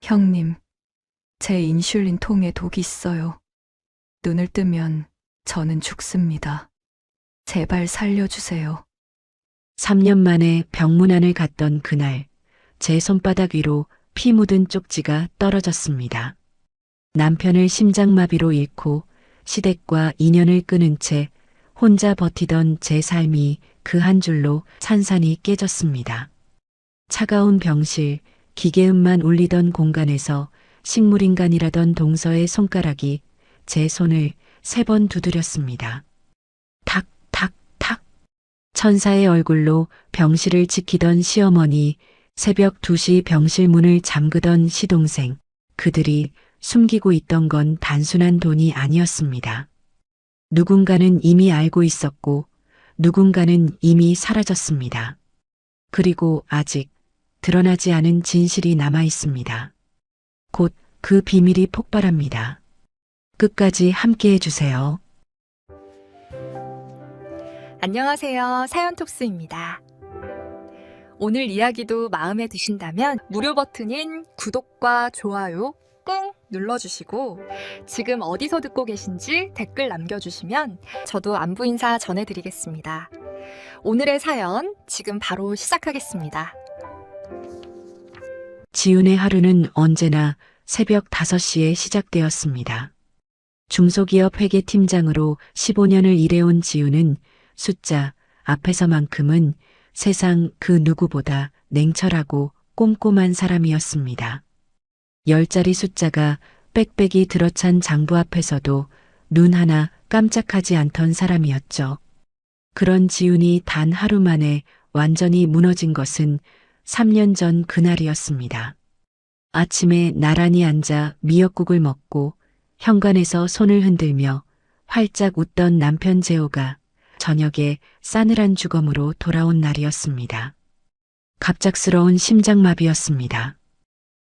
형님, 제 인슐린 통에 독이 있어요. 눈을 뜨면 저는 죽습니다. 제발 살려주세요. 3년 만에 병문안을 갔던 그날, 제 손바닥 위로 피 묻은 쪽지가 떨어졌습니다. 남편을 심장마비로 잃고 시댁과 인연을 끊은 채 혼자 버티던 제 삶이 그 한 줄로 산산이 깨졌습니다. 차가운 병실, 기계음만 울리던 공간에서 식물인간이라던 동서의 손가락이 제 손을 3번 두드렸습니다. 탁, 탁, 탁. 천사의 얼굴로 병실을 지키던 시어머니, 새벽 2시 병실 문을 잠그던 시동생, 그들이 숨기고 있던 건 단순한 돈이 아니었습니다. 누군가는 이미 알고 있었고, 누군가는 이미 사라졌습니다. 그리고 아직 드러나지 않은 진실이 남아 있습니다. 곧 그 비밀이 폭발합니다. 끝까지 함께 해주세요. 안녕하세요. 사연톡스입니다. 오늘 이야기도 마음에 드신다면 무료 버튼인 구독과 좋아요 꾹 눌러주시고 지금 어디서 듣고 계신지 댓글 남겨주시면 저도 안부 인사 전해드리겠습니다. 오늘의 사연 지금 바로 시작하겠습니다. 지훈의 하루는 언제나 새벽 5시에 시작되었습니다. 중소기업 회계팀장으로 15년을 일해온 지훈은 숫자 앞에서만큼은 세상 그 누구보다 냉철하고 꼼꼼한 사람이었습니다. 10자리 숫자가 빽빽이 들어찬 장부 앞에서도 눈 하나 깜짝하지 않던 사람이었죠. 그런 지훈이 단 하루 만에 완전히 무너진 것은 3년 전 그날이었습니다. 아침에 나란히 앉아 미역국을 먹고 현관에서 손을 흔들며 활짝 웃던 남편 재호가 저녁에 싸늘한 주검으로 돌아온 날이었습니다. 갑작스러운 심장마비였습니다.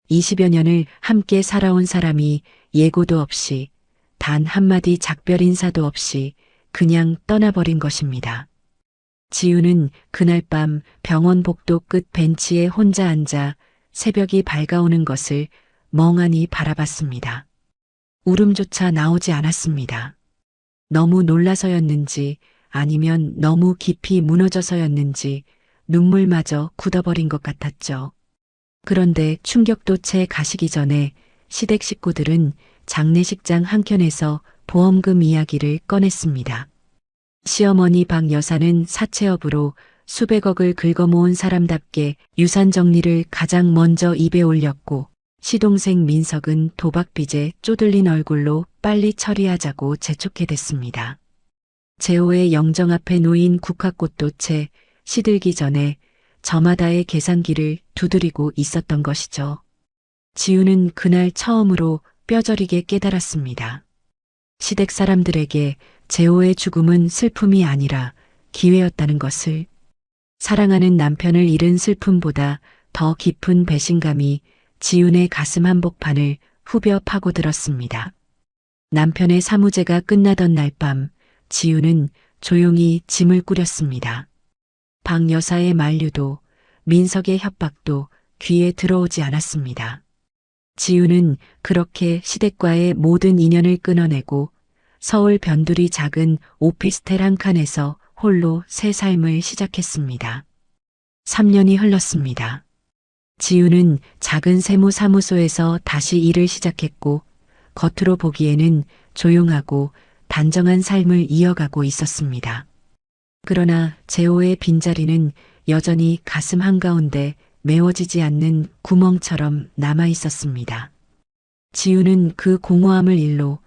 20여 년을 함께 살아온 사람이 예고도 없이 단 한마디 작별 인사도 없이 그냥 떠나버린 것입니다. 지우는 그날 밤 병원 복도 끝 벤치에 혼자 앉아 새벽이 밝아오는 것을 멍하니 바라봤습니다. 울음조차 나오지 않았습니다. 너무 놀라서였는지 아니면 너무 깊이 무너져서였는지 눈물마저 굳어버린 것 같았죠. 그런데 충격도 채 가시기 전에 시댁 식구들은 장례식장 한켠에서 보험금 이야기를 꺼냈습니다. 시어머니 박 여사는 사채업으로 수백억을 긁어모은 사람답게 유산 정리를 가장 먼저 입에 올렸고 시동생 민석은 도박빚에 쪼들린 얼굴로 빨리 처리하자고 재촉해 댔습니다. 재호의 영정 앞에 놓인 국화꽃도 채 시들기 전에 저마다의 계산기를 두드리고 있었던 것이죠. 지우는 그날 처음으로 뼈저리게 깨달았습니다. 시댁 사람들에게 재호의 죽음은 슬픔이 아니라 기회였다는 것을. 사랑하는 남편을 잃은 슬픔보다 더 깊은 배신감이 지훈의 가슴 한복판을 후벼 파고들었습니다. 남편의 사무제가 끝나던 날 밤 지훈은 조용히 짐을 꾸렸습니다. 박 여사의 만류도 민석의 협박도 귀에 들어오지 않았습니다. 지훈은 그렇게 시댁과의 모든 인연을 끊어내고 서울 변두리 작은 오피스텔 한 칸에서 홀로 새 삶을 시작했습니다. 3년이 흘렀습니다. 지훈은 작은 세무사무소에서 다시 일을 시작했고 겉으로 보기에는 조용하고 단정한 삶을 이어가고 있었습니다. 그러나 재호의 빈자리는 여전히 가슴 한가운데 메워지지 않는 구멍처럼 남아 있었습니다. 지훈은 그 공허함을 일로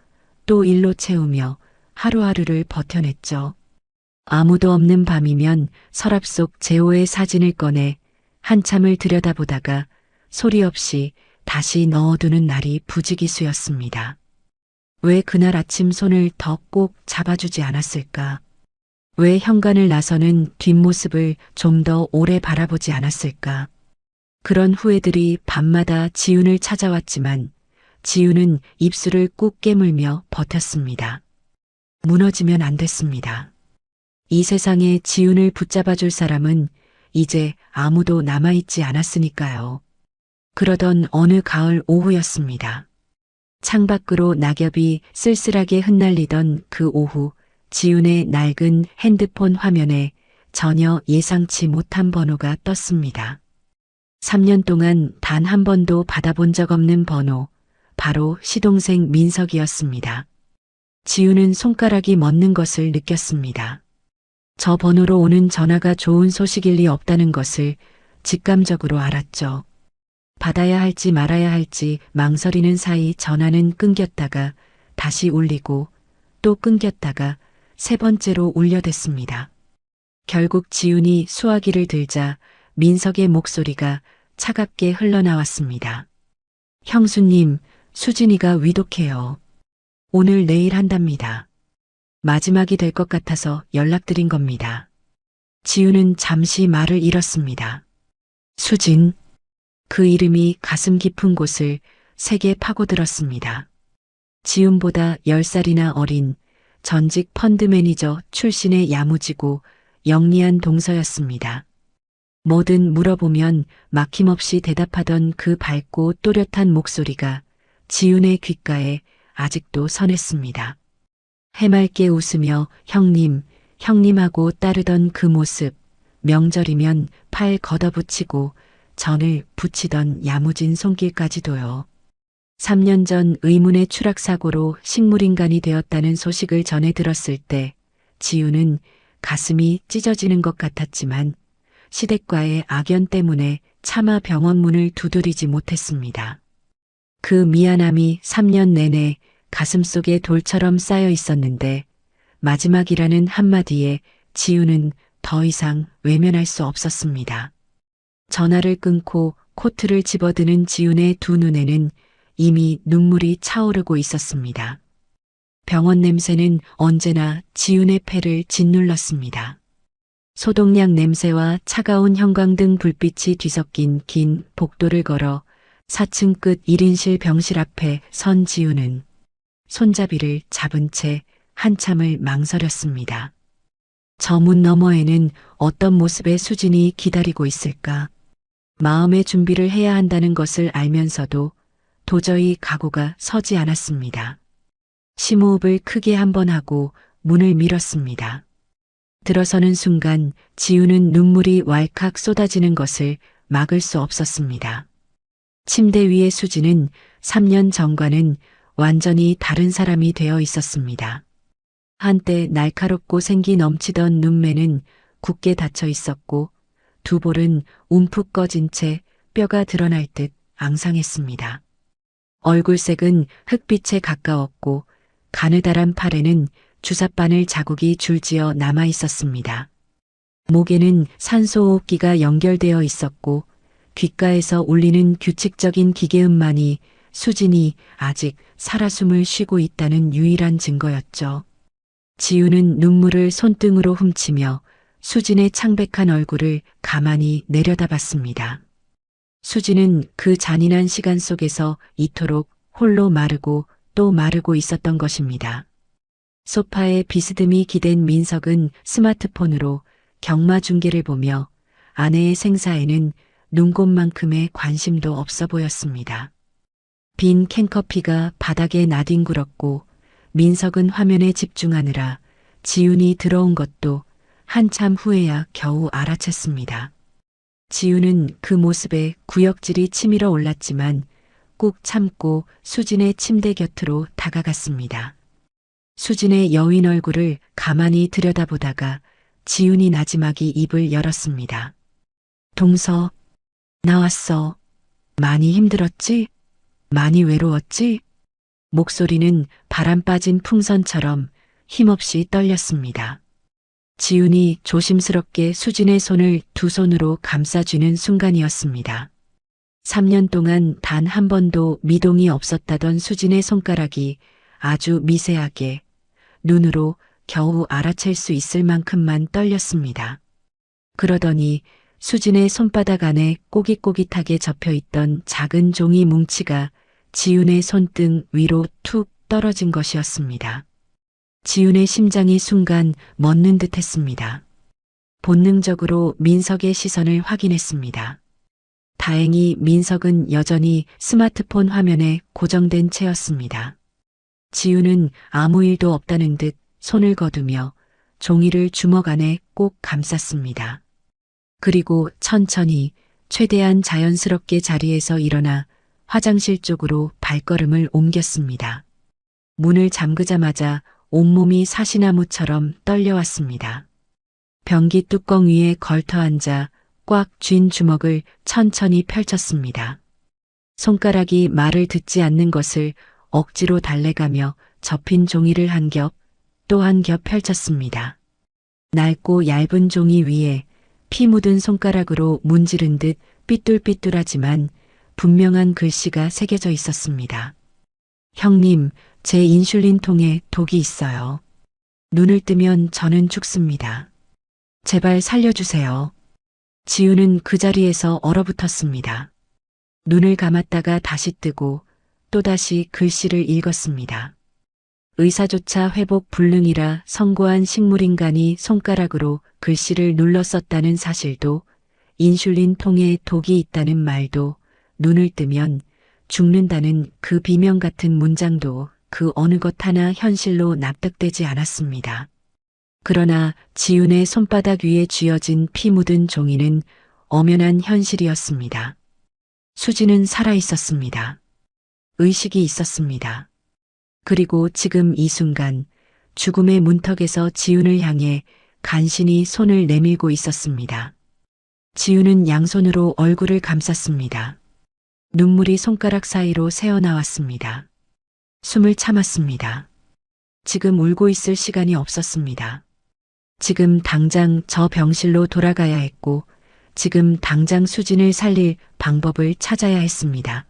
또 일로 채우며 하루하루를 버텨냈죠. 아무도 없는 밤이면 서랍 속 재호의 사진을 꺼내 한참을 들여다보다가 소리 없이 다시 넣어두는 날이 부지기수였습니다. 왜 그날 아침 손을 더 꼭 잡아주지 않았을까? 왜 현관을 나서는 뒷모습을 좀 더 오래 바라보지 않았을까? 그런 후회들이 밤마다 지훈을 찾아왔지만 지훈은 입술을 꾹 깨물며 버텼습니다. 무너지면 안 됐습니다. 이 세상에 지훈을 붙잡아줄 사람은 이제 아무도 남아있지 않았으니까요. 그러던 어느 가을 오후였습니다. 창밖으로 낙엽이 쓸쓸하게 흩날리던 그 오후, 지훈의 낡은 핸드폰 화면에 전혀 예상치 못한 번호가 떴습니다. 3년 동안 단 한 번도 받아본 적 없는 번호, 바로 시동생 민석이었습니다. 지훈은 손가락이 멎는 것을 느꼈습니다. 저 번호로 오는 전화가 좋은 소식일 리 없다는 것을 직감적으로 알았죠. 받아야 할지 말아야 할지 망설이는 사이 전화는 끊겼다가 다시 울리고 또 끊겼다가 세 번째로 울려댔습니다. 결국 지훈이 수화기를 들자 민석의 목소리가 차갑게 흘러나왔습니다. 형수님, 수진이가 위독해요. 오늘 내일 한답니다. 마지막이 될 것 같아서 연락드린 겁니다. 지훈은 잠시 말을 잃었습니다. 수진. 그 이름이 가슴 깊은 곳을 세게 파고들었습니다. 지훈보다 10살이나 어린 전직 펀드 매니저 출신의 야무지고 영리한 동서였습니다. 뭐든 물어보면 막힘없이 대답하던 그 밝고 또렷한 목소리가 지훈의 귓가에 아직도 선했습니다. 해맑게 웃으며 형님, 형님하고 따르던 그 모습, 명절이면 팔 걷어붙이고 전을 붙이던 야무진 손길까지도요. 3년 전 의문의 추락사고로 식물인간이 되었다는 소식을 전해 들었을 때 지훈은 가슴이 찢어지는 것 같았지만 시댁과의 악연 때문에 차마 병원 문을 두드리지 못했습니다. 그 미안함이 3년 내내 가슴속에 돌처럼 쌓여 있었는데 마지막이라는 한마디에 지훈은 더 이상 외면할 수 없었습니다. 전화를 끊고 코트를 집어드는 지훈의 두 눈에는 이미 눈물이 차오르고 있었습니다. 병원 냄새는 언제나 지훈의 폐를 짓눌렀습니다. 소독약 냄새와 차가운 형광등 불빛이 뒤섞인 긴 복도를 걸어 4층 끝 1인실 병실 앞에 선 지훈은 손잡이를 잡은 채 한참을 망설였습니다. 저 문 너머에는 어떤 모습의 수진이 기다리고 있을까? 마음의 준비를 해야 한다는 것을 알면서도 도저히 각오가 서지 않았습니다. 심호흡을 크게 한번 하고 문을 밀었습니다. 들어서는 순간 지훈은 눈물이 왈칵 쏟아지는 것을 막을 수 없었습니다. 침대 위의 수진은 3년 전과는 완전히 다른 사람이 되어 있었습니다. 한때 날카롭고 생기 넘치던 눈매는 굳게 닫혀 있었고 두 볼은 움푹 꺼진 채 뼈가 드러날 듯 앙상했습니다. 얼굴색은 흑빛에 가까웠고 가느다란 팔에는 주삿바늘 자국이 줄지어 남아 있었습니다. 목에는 산소호흡기가 연결되어 있었고 귓가에서 울리는 규칙적인 기계음만이 수진이 아직 살아숨을 쉬고 있다는 유일한 증거였죠. 지훈은 눈물을 손등으로 훔치며 수진의 창백한 얼굴을 가만히 내려다봤습니다. 수진은 그 잔인한 시간 속에서 이토록 홀로 마르고 또 마르고 있었던 것입니다. 소파에 비스듬히 기댄 민석은 스마트폰으로 경마 중계를 보며 아내의 생사에는 눈곱만큼의 관심도 없어 보였습니다. 빈 캔커피가 바닥에 나뒹굴었고 민석은 화면에 집중하느라 지훈이 들어온 것도 한참 후에야 겨우 알아챘습니다. 지훈은 그 모습에 구역질이 치밀어 올랐지만 꾹 참고 수진의 침대 곁으로 다가갔습니다. 수진의 여윈 얼굴을 가만히 들여다보다가 지훈이 나지막이 입을 열었습니다. 동서, 나왔어. 많이 힘들었지? 많이 외로웠지? 목소리는 바람 빠진 풍선처럼 힘없이 떨렸습니다. 지훈이 조심스럽게 수진의 손을 두 손으로 감싸쥐는 순간이었습니다. 3년 동안 단 한 번도 미동이 없었다던 수진의 손가락이 아주 미세하게 눈으로 겨우 알아챌 수 있을 만큼만 떨렸습니다. 그러더니 수진의 손바닥 안에 꼬깃꼬깃하게 접혀있던 작은 종이 뭉치가 지훈의 손등 위로 툭 떨어진 것이었습니다. 지훈의 심장이 순간 멎는 듯 했습니다. 본능적으로 민석의 시선을 확인했습니다. 다행히 민석은 여전히 스마트폰 화면에 고정된 채였습니다. 지우는 아무 일도 없다는 듯 손을 거두며 종이를 주먹 안에 꼭 감쌌습니다. 그리고 천천히 최대한 자연스럽게 자리에서 일어나 화장실 쪽으로 발걸음을 옮겼습니다. 문을 잠그자마자 온몸이 사시나무처럼 떨려왔습니다. 변기 뚜껑 위에 걸터 앉아 꽉 쥔 주먹을 천천히 펼쳤습니다. 손가락이 말을 듣지 않는 것을 억지로 달래가며 접힌 종이를 한 겹, 또 한 겹 펼쳤습니다. 낡고 얇은 종이 위에 피 묻은 손가락으로 문지른 듯 삐뚤삐뚤하지만 분명한 글씨가 새겨져 있었습니다. 형님, 제 인슐린 통에 독이 있어요. 눈을 뜨면 저는 죽습니다. 제발 살려주세요. 지우는 그 자리에서 얼어붙었습니다. 눈을 감았다가 다시 뜨고 또다시 글씨를 읽었습니다. 의사조차 회복 불능이라 성고한 식물인간이 손가락으로 글씨를 눌러 썼다는 사실도, 인슐린 통에 독이 있다는 말도, 눈을 뜨면 죽는다는 그 비명 같은 문장도 그 어느 것 하나 현실로 납득되지 않았습니다. 그러나 지훈의 손바닥 위에 쥐어진 피 묻은 종이는 엄연한 현실이었습니다. 수지는 살아 있었습니다. 의식이 있었습니다. 그리고 지금 이 순간 죽음의 문턱에서 지훈을 향해 간신히 손을 내밀고 있었습니다. 지훈은 양손으로 얼굴을 감쌌습니다. 눈물이 손가락 사이로 새어나왔습니다. 숨을 참았습니다. 지금 울고 있을 시간이 없었습니다. 지금 당장 저 병실로 돌아가야 했고, 지금 당장 수진을 살릴 방법을 찾아야 했습니다.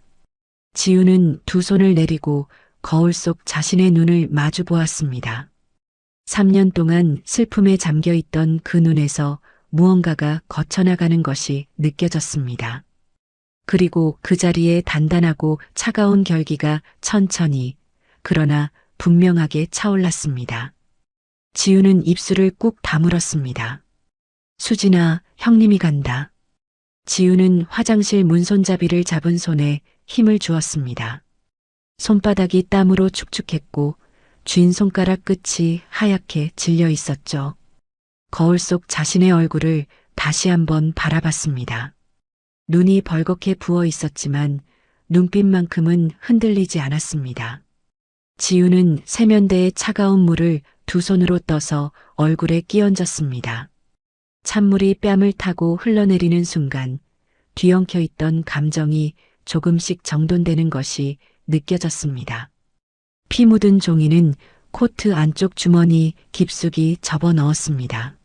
지우는 두 손을 내리고 거울 속 자신의 눈을 마주 보았습니다. 3년 동안 슬픔에 잠겨 있던 그 눈에서 무언가가 거쳐나가는 것이 느껴졌습니다. 그리고 그 자리에 단단하고 차가운 결기가 천천히, 그러나 분명하게 차올랐습니다. 지우는 입술을 꾹 다물었습니다. 수진아, 형님이 간다. 지우는 화장실 문 손잡이를 잡은 손에 힘을 주었습니다. 손바닥이 땀으로 축축했고 쥔 손가락 끝이 하얗게 질려 있었죠. 거울 속 자신의 얼굴을 다시 한번 바라봤습니다. 눈이 벌겋게 부어 있었지만 눈빛만큼은 흔들리지 않았습니다. 지우는 세면대의 차가운 물을 두 손으로 떠서 얼굴에 끼얹었습니다. 찬물이 뺨을 타고 흘러내리는 순간 뒤엉켜 있던 감정이 조금씩 정돈되는 것이 느껴졌습니다. 피 묻은 종이는 코트 안쪽 주머니 깊숙이 접어 넣었습니다.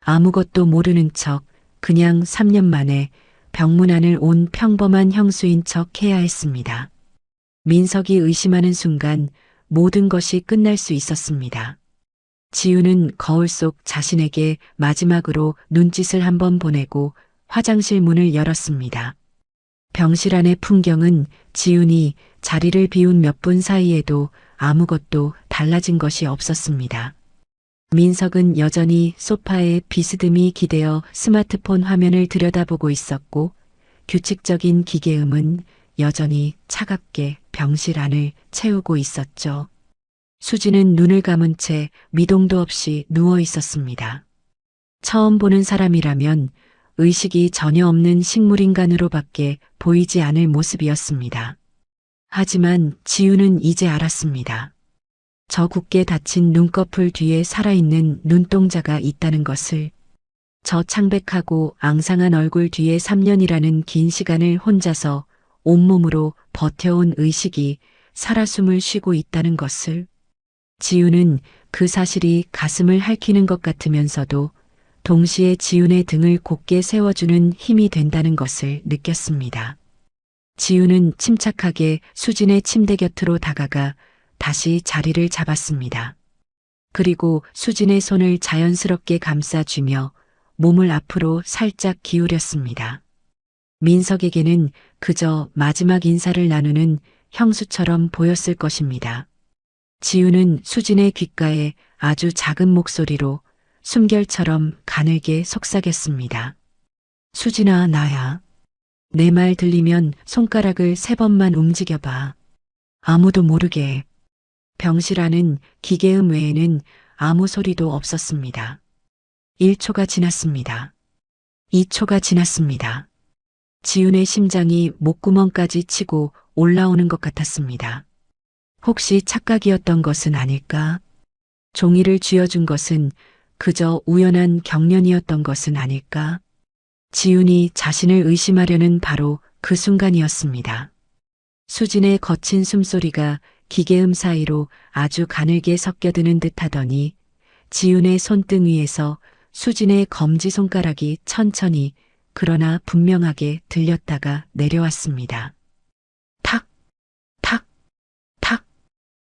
아무것도 모르는 척 그냥 3년 만에 병문안을 온 평범한 형수인 척 해야 했습니다. 민석이 의심하는 순간 모든 것이 끝날 수 있었습니다. 지우는 거울 속 자신에게 마지막으로 눈짓을 한번 보내고 화장실 문을 열었습니다. 병실 안의 풍경은 지훈이 자리를 비운 몇 분 사이에도 아무것도 달라진 것이 없었습니다. 민석은 여전히 소파에 비스듬히 기대어 스마트폰 화면을 들여다보고 있었고 규칙적인 기계음은 여전히 차갑게 병실 안을 채우고 있었죠. 수지는 눈을 감은 채 미동도 없이 누워 있었습니다. 처음 보는 사람이라면 의식이 전혀 없는 식물인간으로밖에 보이지 않을 모습이었습니다. 하지만 지우는 이제 알았습니다. 저 굳게 닫힌 눈꺼풀 뒤에 살아있는 눈동자가 있다는 것을, 저 창백하고 앙상한 얼굴 뒤에 3년이라는 긴 시간을 혼자서 온몸으로 버텨온 의식이 살아 숨을 쉬고 있다는 것을. 지우는 그 사실이 가슴을 핥히는 것 같으면서도 동시에 지훈의 등을 곧게 세워주는 힘이 된다는 것을 느꼈습니다. 지훈은 침착하게 수진의 침대 곁으로 다가가 다시 자리를 잡았습니다. 그리고 수진의 손을 자연스럽게 감싸주며 몸을 앞으로 살짝 기울였습니다. 민석에게는 그저 마지막 인사를 나누는 형수처럼 보였을 것입니다. 지우는 수진의 귓가에 아주 작은 목소리로 숨결처럼 가늘게 속삭였습니다. 수진아, 나야. 내 말 들리면 손가락을 3번만 움직여봐. 아무도 모르게. 병실 안은 기계음 외에는 아무 소리도 없었습니다. 1초가 지났습니다. 2초가 지났습니다. 지훈의 심장이 목구멍까지 치고 올라오는 것 같았습니다. 혹시 착각이었던 것은 아닐까? 종이를 쥐어준 것은 그저 우연한 경련이었던 것은 아닐까? 지훈이 자신을 의심하려는 바로 그 순간이었습니다. 수진의 거친 숨소리가 기계음 사이로 아주 가늘게 섞여드는 듯 하더니 지훈의 손등 위에서 수진의 검지손가락이 천천히 그러나 분명하게 들렸다가 내려왔습니다. 탁, 탁, 탁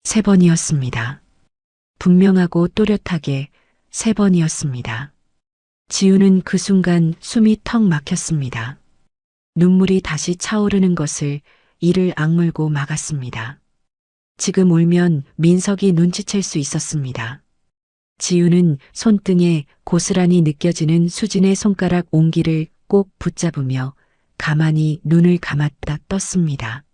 3번이었습니다. 분명하고 또렷하게 3번이었습니다. 지훈은 그 순간 숨이 턱 막혔습니다. 눈물이 다시 차오르는 것을 이를 악물고 막았습니다. 지금 울면 민석이 눈치챌 수 있었습니다. 지훈은 손등에 고스란히 느껴지는 수진의 손가락 온기를 꼭 붙잡으며 가만히 눈을 감았다 떴습니다.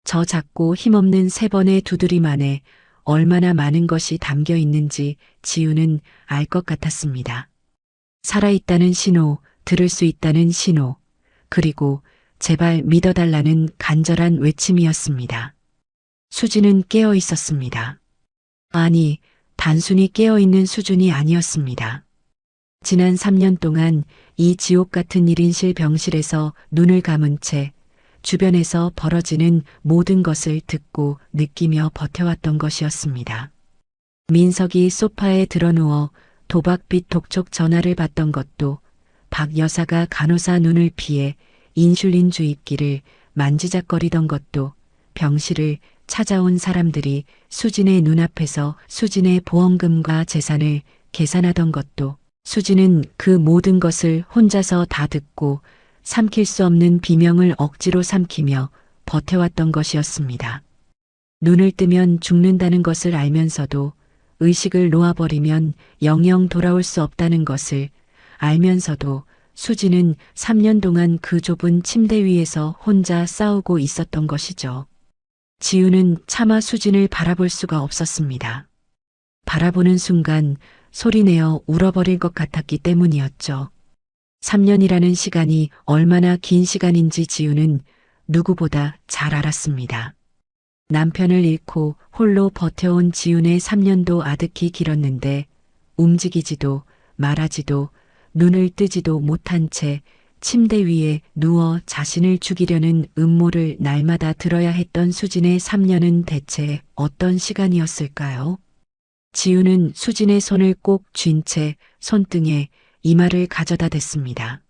저 작고 힘없는 3번의 두드림 안에 얼마나 많은 것이 담겨 있는지 지훈은 알 것 같았습니다. 살아있다는 신호, 들을 수 있다는 신호, 그리고 제발 믿어달라는 간절한 외침이었습니다. 수진은 깨어 있었습니다. 아니, 단순히 깨어있는 수준이 아니었습니다. 지난 3년 동안 이 지옥 같은 1인실 병실에서 눈을 감은 채 주변에서 벌어지는 모든 것을 듣고 느끼며 버텨왔던 것이었습니다. 민석이 소파에 드러누워 도박빛 독촉 전화를 받던 것도, 박 여사가 간호사 눈을 피해 인슐린 주입기를 만지작거리던 것도, 병실을 찾아온 사람들이 수진의 눈앞에서 수진의 보험금과 재산을 계산하던 것도, 수진은 그 모든 것을 혼자서 다 듣고 삼킬 수 없는 비명을 억지로 삼키며 버텨왔던 것이었습니다. 눈을 뜨면 죽는다는 것을 알면서도, 의식을 놓아버리면 영영 돌아올 수 없다는 것을 알면서도 수진은 3년 동안 그 좁은 침대 위에서 혼자 싸우고 있었던 것이죠. 지훈은 차마 수진을 바라볼 수가 없었습니다. 바라보는 순간 소리내어 울어버릴 것 같았기 때문이었죠. 3년이라는 시간이 얼마나 긴 시간인지 지훈은 누구보다 잘 알았습니다. 남편을 잃고 홀로 버텨온 지훈의 3년도 아득히 길었는데 움직이지도 말하지도 눈을 뜨지도 못한 채 침대 위에 누워 자신을 죽이려는 음모를 날마다 들어야 했던 수진의 3년은 대체 어떤 시간이었을까요? 지훈은 수진의 손을 꼭 쥔 채 손등에 이마를 가져다 댔습니다.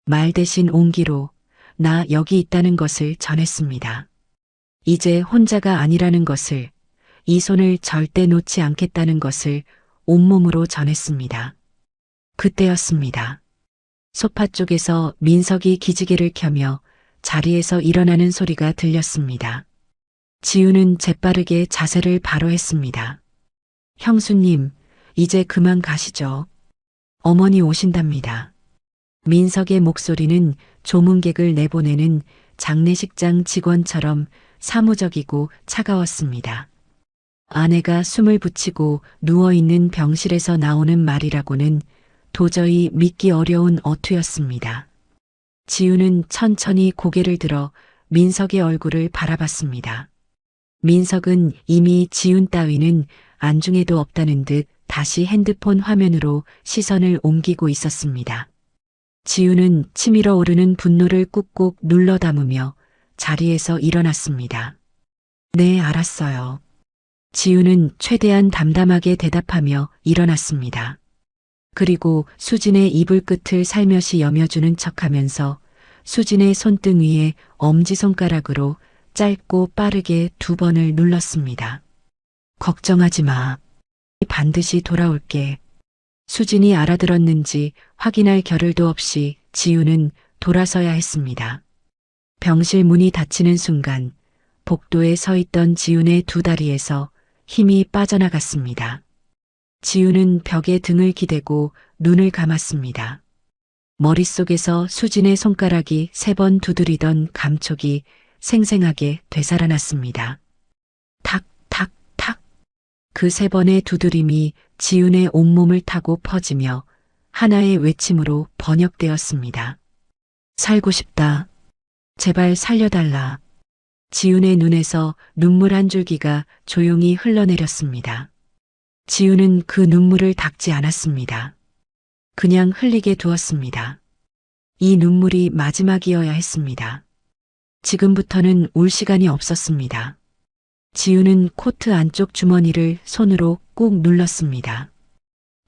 말 대신 온기로 나 여기 있다는 것을 전했습니다. 이제 혼자가 아니라는 것을, 이 손을 절대 놓지 않겠다는 것을 온몸으로 전했습니다. 그때였습니다. 소파 쪽에서 민석이 기지개를 켜며 자리에서 일어나는 소리가 들렸습니다. 지훈은 재빠르게 자세를 바로 했습니다. 형수님, 이제 그만 가시죠. 어머니 오신답니다. 민석의 목소리는 조문객을 내보내는 장례식장 직원처럼 사무적이고 차가웠습니다. 아내가 숨을 붙이고 누워있는 병실에서 나오는 말이라고는 도저히 믿기 어려운 어투였습니다. 지훈은 천천히 고개를 들어 민석의 얼굴을 바라봤습니다. 민석은 이미 지훈 따위는 안중에도 없다는 듯 다시 핸드폰 화면으로 시선을 옮기고 있었습니다. 지훈은 치밀어 오르는 분노를 꾹꾹 눌러 담으며 자리에서 일어났습니다. 네, 알았어요. 지훈은 최대한 담담하게 대답하며 일어났습니다. 그리고 수진의 이불 끝을 살며시 여며주는 척하면서 수진의 손등 위에 엄지손가락으로 짧고 빠르게 2번을 눌렀습니다. 걱정하지 마. 반드시 돌아올게. 수진이 알아들었는지 확인할 겨를도 없이 지훈은 돌아서야 했습니다. 병실 문이 닫히는 순간 복도에 서 있던 지훈의 2 다리에서 힘이 빠져나갔습니다. 지훈은 벽에 등을 기대고 눈을 감았습니다. 머릿속에서 수진의 손가락이 3번 두드리던 감촉이 생생하게 되살아났습니다. 탁, 탁, 탁. 그 3번의 두드림이 지훈의 온몸을 타고 퍼지며 하나의 외침으로 번역되었습니다. 살고 싶다. 제발 살려달라. 지훈의 눈에서 눈물 한 줄기가 조용히 흘러내렸습니다. 지훈은 그 눈물을 닦지 않았습니다. 그냥 흘리게 두었습니다. 이 눈물이 마지막이어야 했습니다. 지금부터는 울 시간이 없었습니다. 지훈은 코트 안쪽 주머니를 손으로 꾹 눌렀습니다.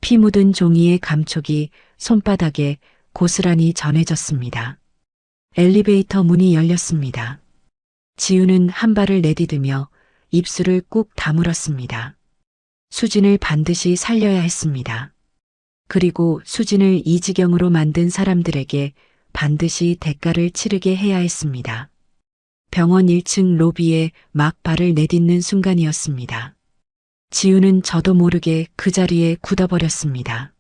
피 묻은 종이의 감촉이 손바닥에 고스란히 전해졌습니다. 엘리베이터 문이 열렸습니다. 지훈은 한 발을 내디디며 입술을 꾹 다물었습니다. 수진을 반드시 살려야 했습니다. 그리고 수진을 이 지경으로 만든 사람들에게 반드시 대가를 치르게 해야 했습니다. 병원 1층 로비에 막 발을 내딛는 순간이었습니다. 지훈은 저도 모르게 그 자리에 굳어버렸습니다.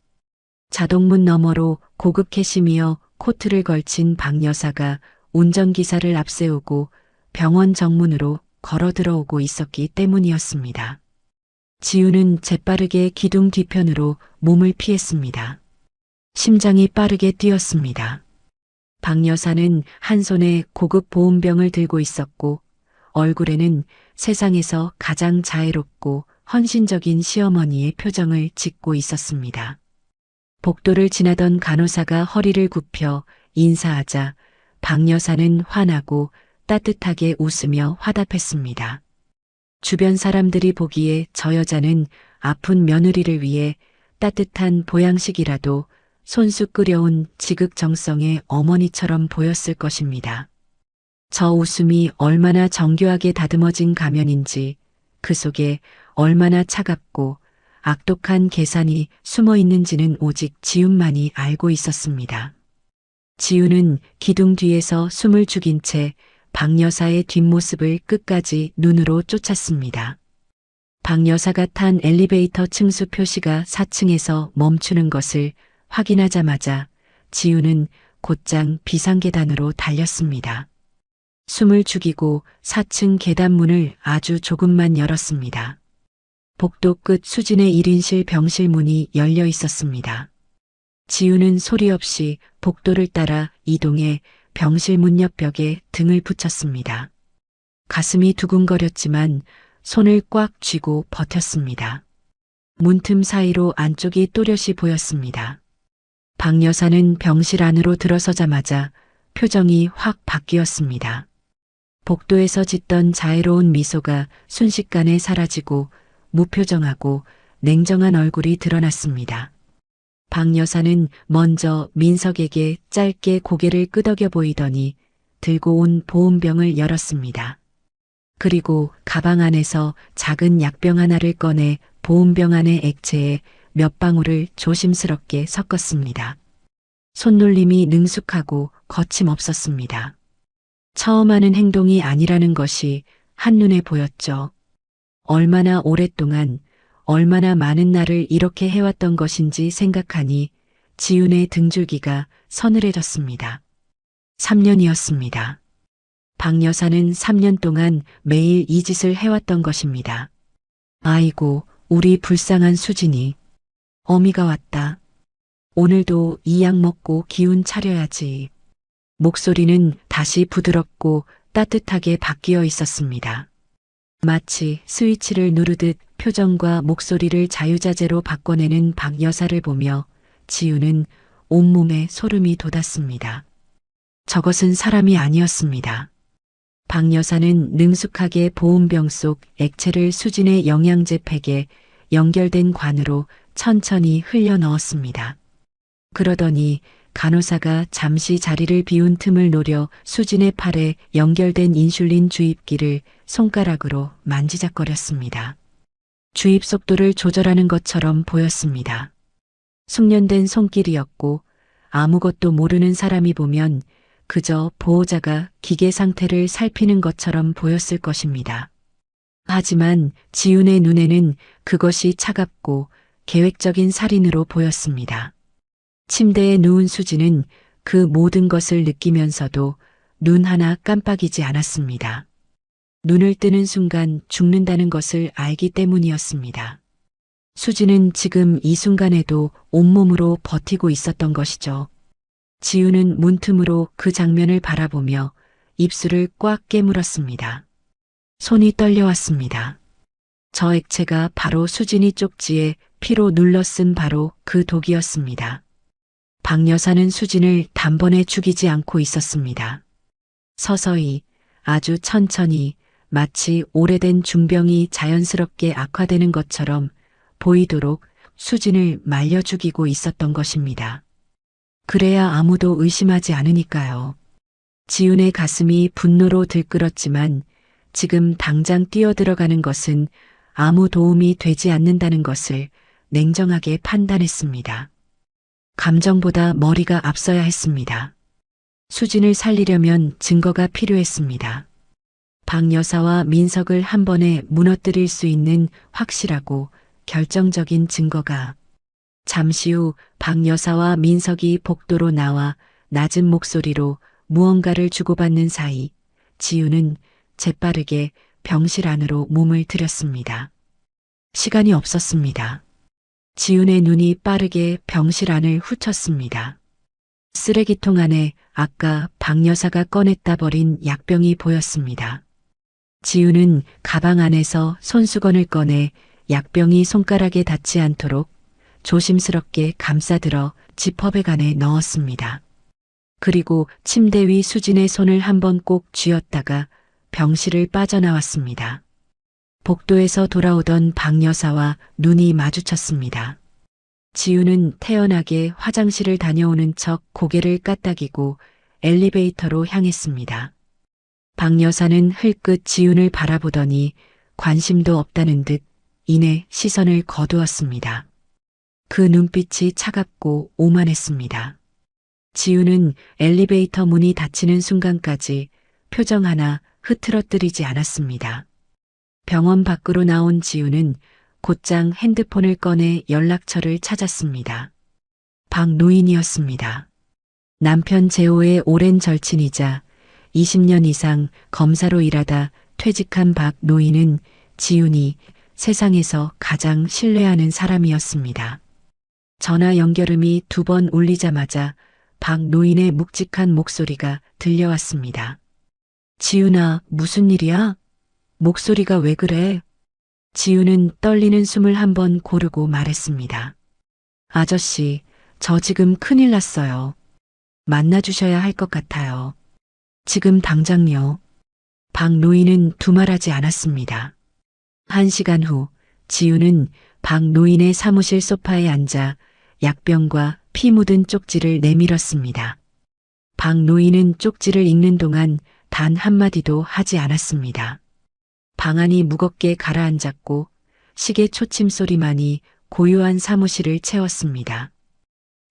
자동문 너머로 고급 캐시미어 코트를 걸친 박 여사가 운전기사를 앞세우고 병원 정문으로 걸어 들어오고 있었기 때문이었습니다. 지훈은 재빠르게 기둥 뒤편으로 몸을 피했습니다. 심장이 빠르게 뛰었습니다. 박 여사는 한 손에 고급 보온병을 들고 있었고 얼굴에는 세상에서 가장 자애롭고 헌신적인 시어머니의 표정을 짓고 있었습니다. 복도를 지나던 간호사가 허리를 굽혀 인사하자 박 여사는 환하고 따뜻하게 웃으며 화답했습니다. 주변 사람들이 보기에 저 여자는 아픈 며느리를 위해 따뜻한 보양식이라도 손수 끓여온 지극정성의 어머니처럼 보였을 것입니다. 저 웃음이 얼마나 정교하게 다듬어진 가면인지 그 속에 얼마나 차갑고 악독한 계산이 숨어 있는지는 오직 지훈만이 알고 있었습니다. 지훈은 기둥 뒤에서 숨을 죽인 채 박 여사의 뒷모습을 끝까지 눈으로 쫓았습니다. 박 여사가 탄 엘리베이터 층수 표시가 4층에서 멈추는 것을 확인하자마자 지훈은 곧장 비상계단으로 달렸습니다. 숨을 죽이고 4층 계단문을 아주 조금만 열었습니다. 복도 끝 수진의 1인실 병실 문이 열려 있었습니다. 지훈은 소리 없이 복도를 따라 이동해 병실 문 옆 벽에 등을 붙였습니다. 가슴이 두근거렸지만 손을 꽉 쥐고 버텼습니다. 문틈 사이로 안쪽이 또렷이 보였습니다. 박 여사는 병실 안으로 들어서자마자 표정이 확 바뀌었습니다. 복도에서 짓던 자애로운 미소가 순식간에 사라지고 무표정하고 냉정한 얼굴이 드러났습니다. 박 여사는 먼저 민석에게 짧게 고개를 끄덕여 보이더니 들고 온 보온병을 열었습니다. 그리고 가방 안에서 작은 약병 하나를 꺼내 보온병 안의 액체에 몇 방울을 조심스럽게 섞었습니다. 손놀림이 능숙하고 거침없었습니다. 처음 하는 행동이 아니라는 것이 한눈에 보였죠. 얼마나 오랫동안 얼마나 많은 날을 이렇게 해왔던 것인지 생각하니 지훈의 등줄기가 서늘해졌습니다. 3년이었습니다. 박 여사는 3년 동안 매일 이 짓을 해왔던 것입니다. 아이고, 우리 불쌍한 수진이. 어미가 왔다. 오늘도 이 약 먹고 기운 차려야지. 목소리는 다시 부드럽고 따뜻하게 바뀌어 있었습니다. 마치 스위치를 누르듯 표정과 목소리를 자유자재로 바꿔내는 박 여사를 보며 지훈은 온몸에 소름이 돋았습니다. 저것은 사람이 아니었습니다. 박 여사는 능숙하게 보온병 속 액체를 수진의 영양제 팩에 연결된 관으로 천천히 흘려 넣었습니다. 그러더니 간호사가 잠시 자리를 비운 틈을 노려 수진의 팔에 연결된 인슐린 주입기를 손가락으로 만지작거렸습니다. 주입 속도를 조절하는 것처럼 보였습니다. 숙련된 손길이었고 아무것도 모르는 사람이 보면 그저 보호자가 기계 상태를 살피는 것처럼 보였을 것입니다. 하지만 지훈의 눈에는 그것이 차갑고 계획적인 살인으로 보였습니다. 침대에 누운 수진은 그 모든 것을 느끼면서도 눈 하나 깜빡이지 않았습니다. 눈을 뜨는 순간 죽는다는 것을 알기 때문이었습니다. 수진은 지금 이 순간에도 온몸으로 버티고 있었던 것이죠. 지우는 문틈으로 그 장면을 바라보며 입술을 꽉 깨물었습니다. 손이 떨려왔습니다. 저 액체가 바로 수진이 쪽지에 피로 눌러 쓴 바로 그 독이었습니다. 박 여사는 수진을 단번에 죽이지 않고 있었습니다. 서서히, 아주 천천히, 마치 오래된 중병이 자연스럽게 악화되는 것처럼 보이도록 수진을 말려 죽이고 있었던 것입니다. 그래야 아무도 의심하지 않으니까요. 지훈의 가슴이 분노로 들끓었지만 지금 당장 뛰어들어가는 것은 아무 도움이 되지 않는다는 것을 냉정하게 판단했습니다. 감정보다 머리가 앞서야 했습니다. 수진을 살리려면 증거가 필요했습니다. 박 여사와 민석을 한 번에 무너뜨릴 수 있는 확실하고 결정적인 증거가. 잠시 후 박 여사와 민석이 복도로 나와 낮은 목소리로 무언가를 주고받는 사이 지우는 재빠르게 병실 안으로 몸을 들였습니다. 시간이 없었습니다. 지훈의 눈이 빠르게 병실 안을 훑었습니다. 쓰레기통 안에 아까 박 여사가 꺼냈다 버린 약병이 보였습니다. 지훈은 가방 안에서 손수건을 꺼내 약병이 손가락에 닿지 않도록 조심스럽게 감싸들어 지퍼백 안에 넣었습니다. 그리고 침대 위 수진의 손을 한번 꼭 쥐었다가 병실을 빠져나왔습니다. 복도에서 돌아오던 박 여사와 눈이 마주쳤습니다. 지우는 태연하게 화장실을 다녀오는 척 고개를 까딱이고 엘리베이터로 향했습니다. 박 여사는 흘끗 지훈을 바라보더니 관심도 없다는 듯 이내 시선을 거두었습니다. 그 눈빛이 차갑고 오만했습니다. 지훈은 엘리베이터 문이 닫히는 순간까지 표정 하나 흐트러뜨리지 않았습니다. 병원 밖으로 나온 지훈은 곧장 핸드폰을 꺼내 연락처를 찾았습니다. 박노인이었습니다. 남편 재호의 오랜 절친이자 20년 이상 검사로 일하다 퇴직한 박노인은 지훈이 세상에서 가장 신뢰하는 사람이었습니다. 전화 연결음이 2번 울리자마자 박노인의 묵직한 목소리가 들려왔습니다. 지훈아, 무슨 일이야? 목소리가 왜 그래? 지훈은 떨리는 숨을 한번 고르고 말했습니다. 아저씨, 저 지금 큰일 났어요. 만나주셔야 할 것 같아요. 지금 당장요. 박노인은 두말하지 않았습니다. 1시간 후 지훈은 박노인의 사무실 소파에 앉아 약병과 피 묻은 쪽지를 내밀었습니다. 박노인은 쪽지를 읽는 동안 단 한마디도 하지 않았습니다. 방 안이 무겁게 가라앉았고 시계 초침 소리만이 고요한 사무실을 채웠습니다.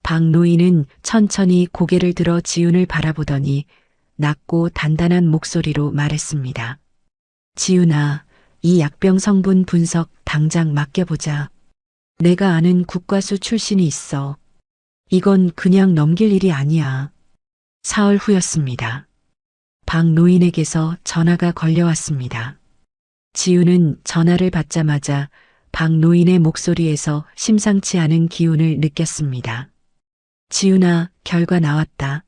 박노인은 천천히 고개를 들어 지훈을 바라보더니 낮고 단단한 목소리로 말했습니다. 지훈아, 이 약병 성분 분석 당장 맡겨보자. 내가 아는 국과수 출신이 있어. 이건 그냥 넘길 일이 아니야. 사흘 후였습니다. 박노인에게서 전화가 걸려왔습니다. 지훈은 전화를 받자마자 박노인의 목소리에서 심상치 않은 기운을 느꼈습니다. 지훈아, 결과 나왔다.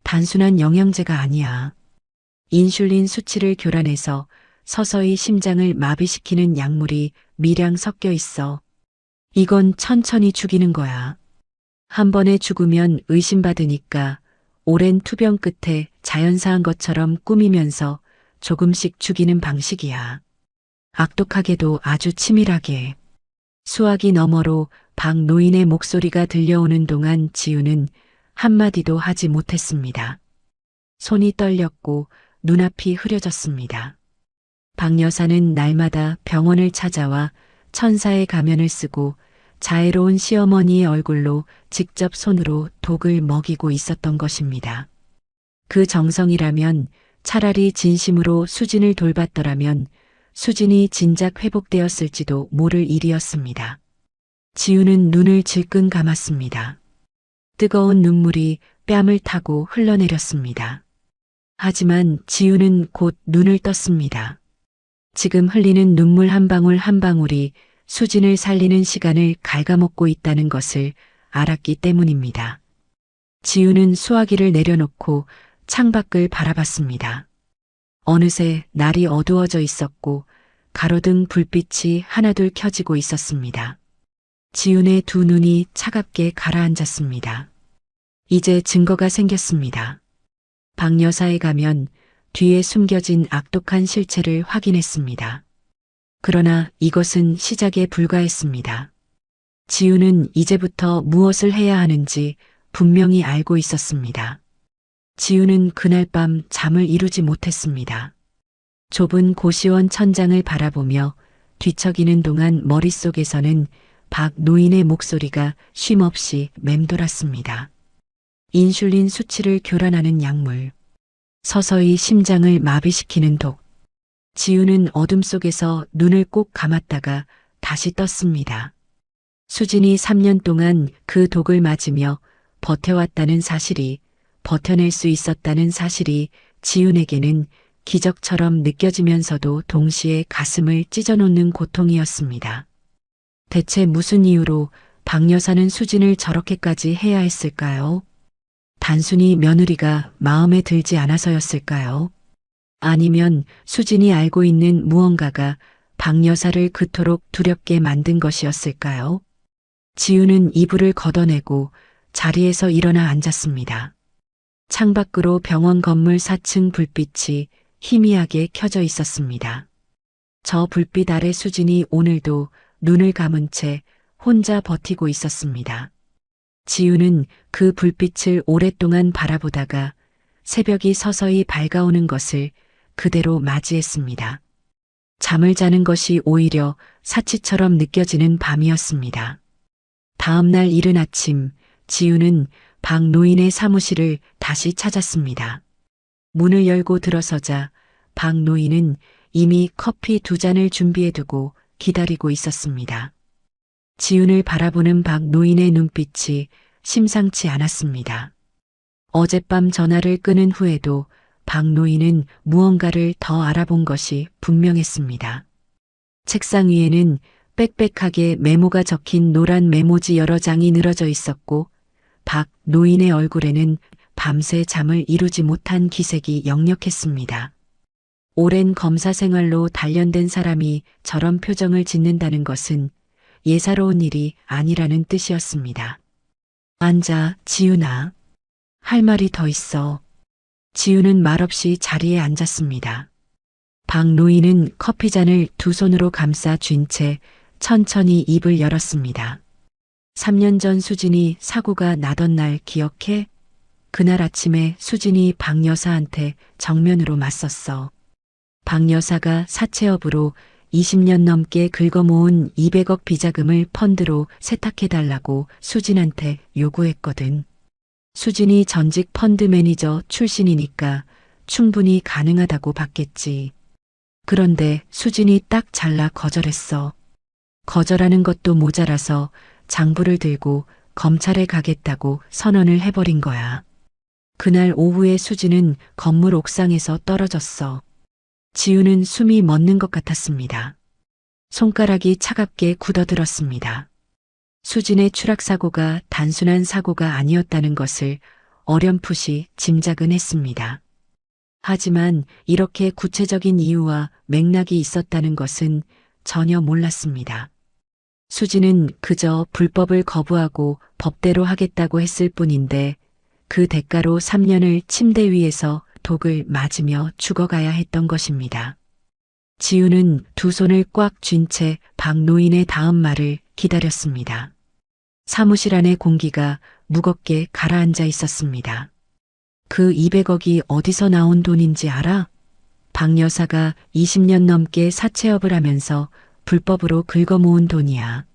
단순한 영양제가 아니야. 인슐린 수치를 교란해서 서서히 심장을 마비시키는 약물이 미량 섞여 있어. 이건 천천히 죽이는 거야. 한 번에 죽으면 의심받으니까 오랜 투병 끝에 자연사한 것처럼 꾸미면서 조금씩 죽이는 방식이야. 악독하게도 아주 치밀하게. 수화기 너머로 박노인의 목소리가 들려오는 동안 지우는 한마디도 하지 못했습니다. 손이 떨렸고 눈앞이 흐려졌습니다. 박 여사는 날마다 병원을 찾아와 천사의 가면을 쓰고 자애로운 시어머니의 얼굴로 직접 손으로 독을 먹이고 있었던 것입니다. 그 정성이라면 차라리 진심으로 수진을 돌봤더라면 수진이 진작 회복되었을지도 모를 일이었습니다. 지우는 눈을 질끈 감았습니다. 뜨거운 눈물이 뺨을 타고 흘러내렸습니다. 하지만 지우는 곧 눈을 떴습니다. 지금 흘리는 눈물 한 방울 한 방울이 수진을 살리는 시간을 갉아먹고 있다는 것을 알았기 때문입니다. 지우는 수화기를 내려놓고 창밖을 바라봤습니다. 어느새 날이 어두워져 있었고 가로등 불빛이 하나둘 켜지고 있었습니다. 지훈의 두 눈이 차갑게 가라앉았습니다. 이제 증거가 생겼습니다. 박 여사에 가면 뒤에 숨겨진 악독한 실체를 확인했습니다. 그러나 이것은 시작에 불과했습니다. 지훈은 이제부터 무엇을 해야 하는지 분명히 알고 있었습니다. 지훈은 그날 밤 잠을 이루지 못했습니다. 좁은 고시원 천장을 바라보며 뒤척이는 동안 머릿속에서는 박 노인의 목소리가 쉼없이 맴돌았습니다. 인슐린 수치를 교란하는 약물, 서서히 심장을 마비시키는 독. 지우는 어둠 속에서 눈을 꼭 감았다가 다시 떴습니다. 수진이 3년 동안 그 독을 맞으며 버텨왔다는 사실이, 버텨낼 수 있었다는 사실이 지훈에게는 기적처럼 느껴지면서도 동시에 가슴을 찢어놓는 고통이었습니다. 대체 무슨 이유로 박 여사는 수진을 저렇게까지 해야 했을까요? 단순히 며느리가 마음에 들지 않아서였을까요? 아니면 수진이 알고 있는 무언가가 박 여사를 그토록 두렵게 만든 것이었을까요? 지우는 이불을 걷어내고 자리에서 일어나 앉았습니다. 창밖으로 병원 건물 4층 불빛이 희미하게 켜져 있었습니다. 저 불빛 아래 수진이 오늘도 눈을 감은 채 혼자 버티고 있었습니다. 지우는 그 불빛을 오랫동안 바라보다가 새벽이 서서히 밝아오는 것을 그대로 맞이했습니다. 잠을 자는 것이 오히려 사치처럼 느껴지는 밤이었습니다. 다음 날 이른 아침, 지우는 박 노인의 사무실을 다시 찾았습니다. 문을 열고 들어서자 박 노인은 이미 커피 2잔을 준비해두고 기다리고 있었습니다. 지훈을 바라보는 박 노인의 눈빛이 심상치 않았습니다. 어젯밤 전화를 끊은 후에도 박 노인은 무언가를 더 알아본 것이 분명했습니다. 책상 위에는 빽빽하게 메모가 적힌 노란 메모지 여러 장이 늘어져 있었고 박 노인의 얼굴에는 밤새 잠을 이루지 못한 기색이 역력했습니다. 오랜 검사 생활로 단련된 사람이 저런 표정을 짓는다는 것은 예사로운 일이 아니라는 뜻이었습니다. 앉아, 지훈아. 할 말이 더 있어. 지훈은 말없이 자리에 앉았습니다. 박 노인은 커피잔을 두 손으로 감싸 쥔 채 천천히 입을 열었습니다. 3년 전 수진이 사고가 나던 날 기억해? 그날 아침에 수진이 박 여사한테 정면으로 맞섰어. 박 여사가 사채업으로 20년 넘게 긁어모은 200억 비자금을 펀드로 세탁해달라고 수진한테 요구했거든. 수진이 전직 펀드 매니저 출신이니까 충분히 가능하다고 봤겠지. 그런데 수진이 딱 잘라 거절했어. 거절하는 것도 모자라서 장부를 들고 검찰에 가겠다고 선언을 해버린 거야. 그날 오후에 수진은 건물 옥상에서 떨어졌어. 지우는 숨이 멎는 것 같았습니다. 손가락이 차갑게 굳어들었습니다. 수진의 추락사고가 단순한 사고가 아니었다는 것을 어렴풋이 짐작은 했습니다. 하지만 이렇게 구체적인 이유와 맥락이 있었다는 것은 전혀 몰랐습니다. 수진은 그저 불법을 거부하고 법대로 하겠다고 했을 뿐인데 그 대가로 3년을 침대 위에서 독을 맞으며 죽어가야 했던 것입니다. 지우는 두 손을 꽉 쥔 채 박 노인의 다음 말을 기다렸습니다. 사무실 안의 공기가 무겁게 가라앉아 있었습니다. 그 200억이 어디서 나온 돈인지 알아? 박 여사가 20년 넘게 사채업을 하면서 불법으로 긁어모은 돈이야.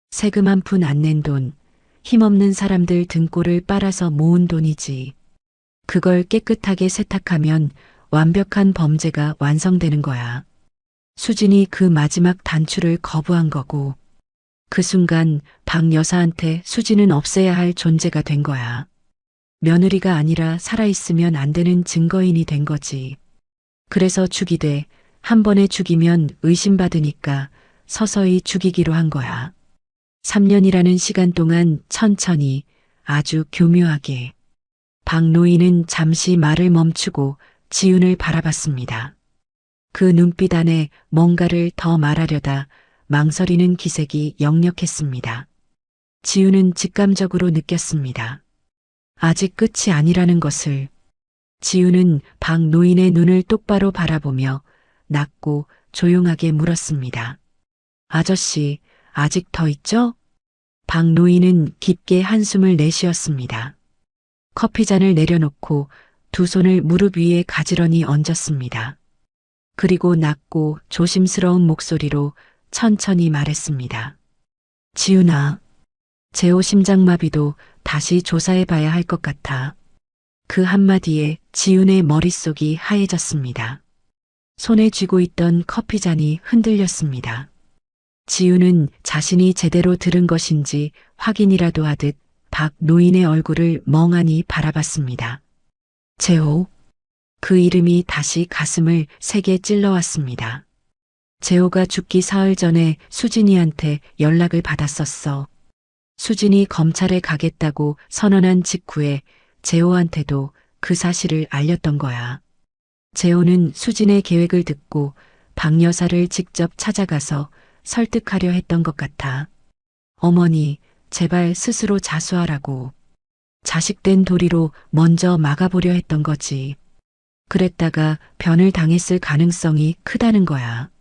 세금 한 푼 안 낸 돈, 힘없는 사람들 등골을 빨아서 모은 돈이지. 그걸 깨끗하게 세탁하면 완벽한 범죄가 완성되는 거야. 수진이 그 마지막 단추를 거부한 거고 그 순간 박 여사한테 수지는 없애야 할 존재가 된 거야. 며느리가 아니라 살아있으면 안 되는 증거인이 된 거지. 그래서 죽이되 한 번에 죽이면 의심받으니까 서서히 죽이기로 한 거야. 3년이라는 시간 동안 천천히 아주 교묘하게. 박 노인은 잠시 말을 멈추고 지훈을 바라봤습니다. 그 눈빛 안에 뭔가를 더 말하려다 망설이는 기색이 역력했습니다. 지훈은 직감적으로 느꼈습니다. 아직 끝이 아니라는 것을. 지훈은 박 노인의 눈을 똑바로 바라보며 낮고 조용하게 물었습니다. 아저씨, 아직 더 있죠? 박 노인은 깊게 한숨을 내쉬었습니다. 커피잔을 내려놓고 두 손을 무릎 위에 가지런히 얹었습니다. 그리고 낮고 조심스러운 목소리로 천천히 말했습니다. 지훈아, 재호 심장마비도 다시 조사해 봐야 할 것 같아. 그 한마디에 지훈의 머릿속이 하얘졌습니다. 손에 쥐고 있던 커피잔이 흔들렸습니다. 지훈은 자신이 제대로 들은 것인지 확인이라도 하듯 박 노인의 얼굴을 멍하니 바라봤습니다. 재호. 그 이름이 다시 가슴을 세게 찔러왔습니다. 재호가 죽기 사흘 전에 수진이한테 연락을 받았었어. 수진이 검찰에 가겠다고 선언한 직후에 재호한테도 그 사실을 알렸던 거야. 재호는 수진의 계획을 듣고 박 여사를 직접 찾아가서 설득하려 했던 것 같아. 어머니, 제발 스스로 자수하라고. 자식된 도리로 먼저 막아보려 했던 거지. 그랬다가 변을 당했을 가능성이 크다는 거야.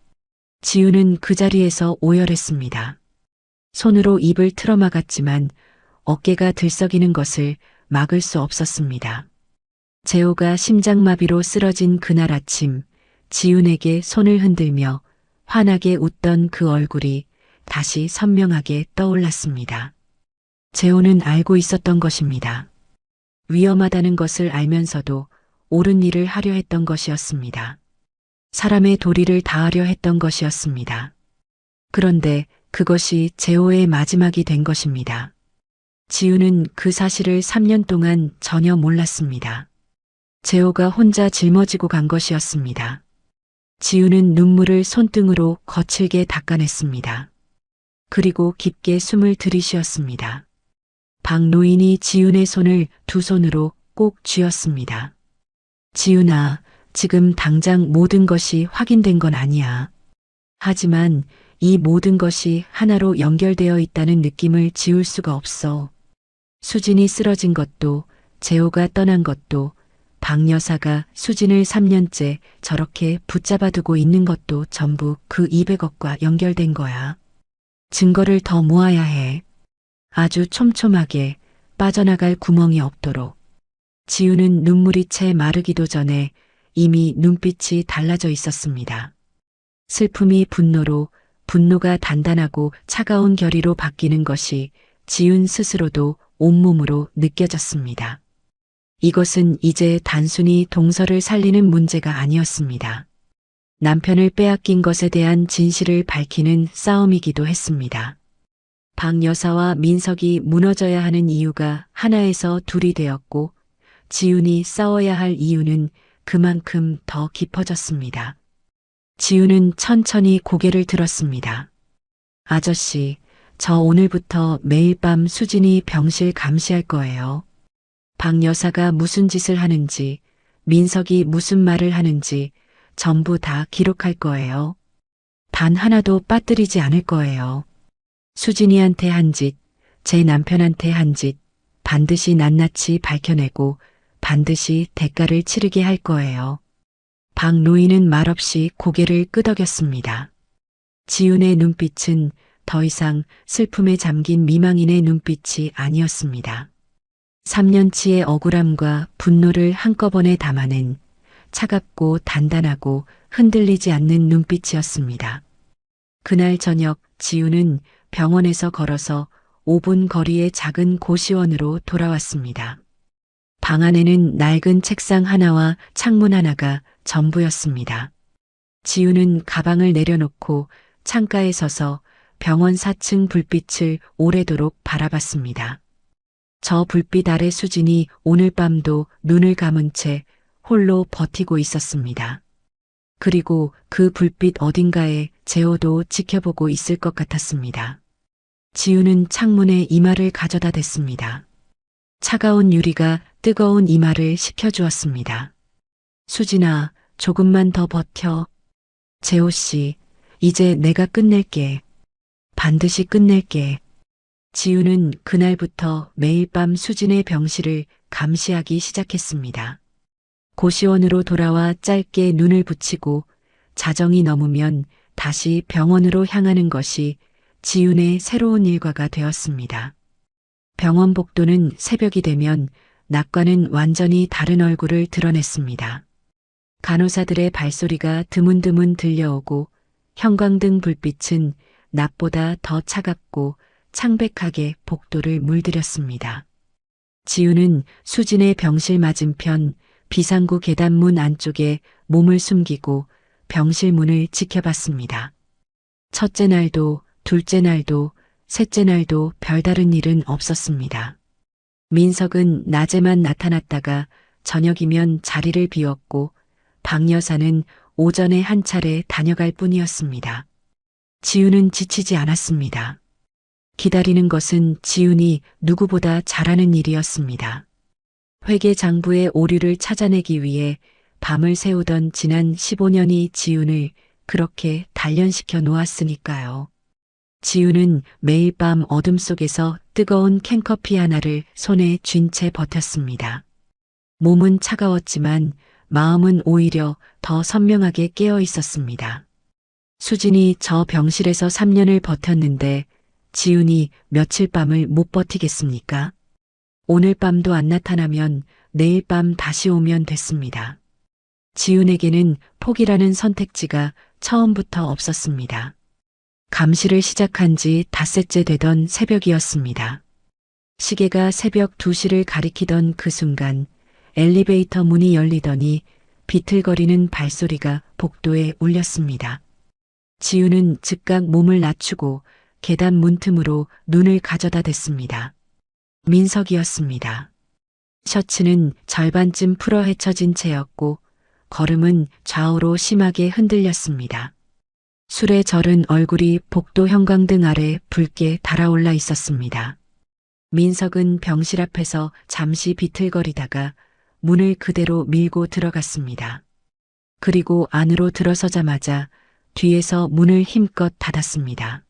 지훈은 그 자리에서 오열했습니다. 손으로 입을 틀어막았지만 어깨가 들썩이는 것을 막을 수 없었습니다. 재호가 심장마비로 쓰러진 그날 아침, 지훈에게 손을 흔들며 환하게 웃던 그 얼굴이 다시 선명하게 떠올랐습니다. 재호는 알고 있었던 것입니다. 위험하다는 것을 알면서도 옳은 일을 하려 했던 것이었습니다. 사람의 도리를 다하려 했던 것이었습니다. 그런데 그것이 재호의 마지막이 된 것입니다. 지훈은 그 사실을 3년 동안 전혀 몰랐습니다. 재호가 혼자 짊어지고 간 것이었습니다. 지훈은 눈물을 손등으로 거칠게 닦아냈습니다. 그리고 깊게 숨을 들이쉬었습니다. 박 노인이 지훈의 손을 두 손으로 꼭 쥐었습니다. 지훈아, 지금 당장 모든 것이 확인된 건 아니야. 하지만 이 모든 것이 하나로 연결되어 있다는 느낌을 지울 수가 없어. 수진이 쓰러진 것도, 재호가 떠난 것도, 박 여사가 수진을 3년째 저렇게 붙잡아두고 있는 것도 전부 그 200억과 연결된 거야. 증거를 더 모아야 해. 아주 촘촘하게 빠져나갈 구멍이 없도록. 지훈은 눈물이 채 마르기도 전에 이미 눈빛이 달라져 있었습니다. 슬픔이 분노로, 분노가 단단하고 차가운 결의로 바뀌는 것이 지훈 스스로도 온몸으로 느껴졌습니다. 이것은 이제 단순히 동서를 살리는 문제가 아니었습니다. 남편을 빼앗긴 것에 대한 진실을 밝히는 싸움이기도 했습니다. 박 여사와 민석이 무너져야 하는 이유가 하나에서 둘이 되었고, 지훈이 싸워야 할 이유는 그만큼 더 깊어졌습니다. 지훈은 천천히 고개를 들었습니다. 아저씨, 저 오늘부터 매일 밤 수진이 병실 감시할 거예요. 박 여사가 무슨 짓을 하는지, 민석이 무슨 말을 하는지 전부 다 기록할 거예요. 단 하나도 빠뜨리지 않을 거예요. 수진이한테 한 짓, 제 남편한테 한 짓, 반드시 낱낱이 밝혀내고 반드시 대가를 치르게 할 거예요. 박 노인은 말없이 고개를 끄덕였습니다. 지훈의 눈빛은 더 이상 슬픔에 잠긴 미망인의 눈빛이 아니었습니다. 3년치의 억울함과 분노를 한꺼번에 담아낸 차갑고 단단하고 흔들리지 않는 눈빛이었습니다. 그날 저녁 지훈은 병원에서 걸어서 5분 거리의 작은 고시원으로 돌아왔습니다. 방 안에는 낡은 책상 하나와 창문 하나가 전부였습니다. 지훈은 가방을 내려놓고 창가에 서서 병원 4층 불빛을 오래도록 바라봤습니다. 저 불빛 아래 수진이 오늘 밤도 눈을 감은 채 홀로 버티고 있었습니다. 그리고 그 불빛 어딘가에 재호도 지켜보고 있을 것 같았습니다. 지우는 창문에 이마를 가져다 댔습니다. 차가운 유리가 뜨거운 이마를 식혀주었습니다. 수진아, 조금만 더 버텨. 재호 씨, 이제 내가 끝낼게. 반드시 끝낼게. 지우는 그날부터 매일 밤 수진의 병실을 감시하기 시작했습니다. 고시원으로 돌아와 짧게 눈을 붙이고 자정이 넘으면 다시 병원으로 향하는 것이 지윤의 새로운 일과가 되었습니다. 병원 복도는 새벽이 되면 낮과는 완전히 다른 얼굴을 드러냈습니다. 간호사들의 발소리가 드문드문 들려오고 형광등 불빛은 낮보다 더 차갑고 창백하게 복도를 물들였습니다. 지우는 수진의 병실 맞은편 비상구 계단문 안쪽에 몸을 숨기고 병실 문을 지켜봤습니다. 첫째 날도 둘째 날도 셋째 날도 별다른 일은 없었습니다. 민석은 낮에만 나타났다가 저녁이면 자리를 비웠고 박 여사는 오전에 한 차례 다녀갈 뿐이었습니다. 지우는 지치지 않았습니다. 기다리는 것은 지훈이 누구보다 잘하는 일이었습니다. 회계장부의 오류를 찾아내기 위해 밤을 새우던 지난 15년이 지훈을 그렇게 단련시켜 놓았으니까요. 지훈은 매일 밤 어둠 속에서 뜨거운 캔커피 하나를 손에 쥔 채 버텼습니다. 몸은 차가웠지만 마음은 오히려 더 선명하게 깨어 있었습니다. 수진이 저 병실에서 3년을 버텼는데 지훈이 며칠 밤을 못 버티겠습니까? 오늘 밤도 안 나타나면 내일 밤 다시 오면 됐습니다. 지훈에게는 포기라는 선택지가 처음부터 없었습니다. 감시를 시작한 지 닷새째 되던 새벽이었습니다. 시계가 새벽 2시를 가리키던 그 순간 엘리베이터 문이 열리더니 비틀거리는 발소리가 복도에 울렸습니다. 지훈은 즉각 몸을 낮추고 계단 문틈으로 눈을 가져다 댔습니다. 민석이었습니다. 셔츠는 절반쯤 풀어 헤쳐진 채였고 걸음은 좌우로 심하게 흔들렸습니다. 술에 절은 얼굴이 복도 형광등 아래 붉게 달아올라 있었습니다. 민석은 병실 앞에서 잠시 비틀거리다가 문을 그대로 밀고 들어갔습니다. 그리고 안으로 들어서자마자 뒤에서 문을 힘껏 닫았습니다.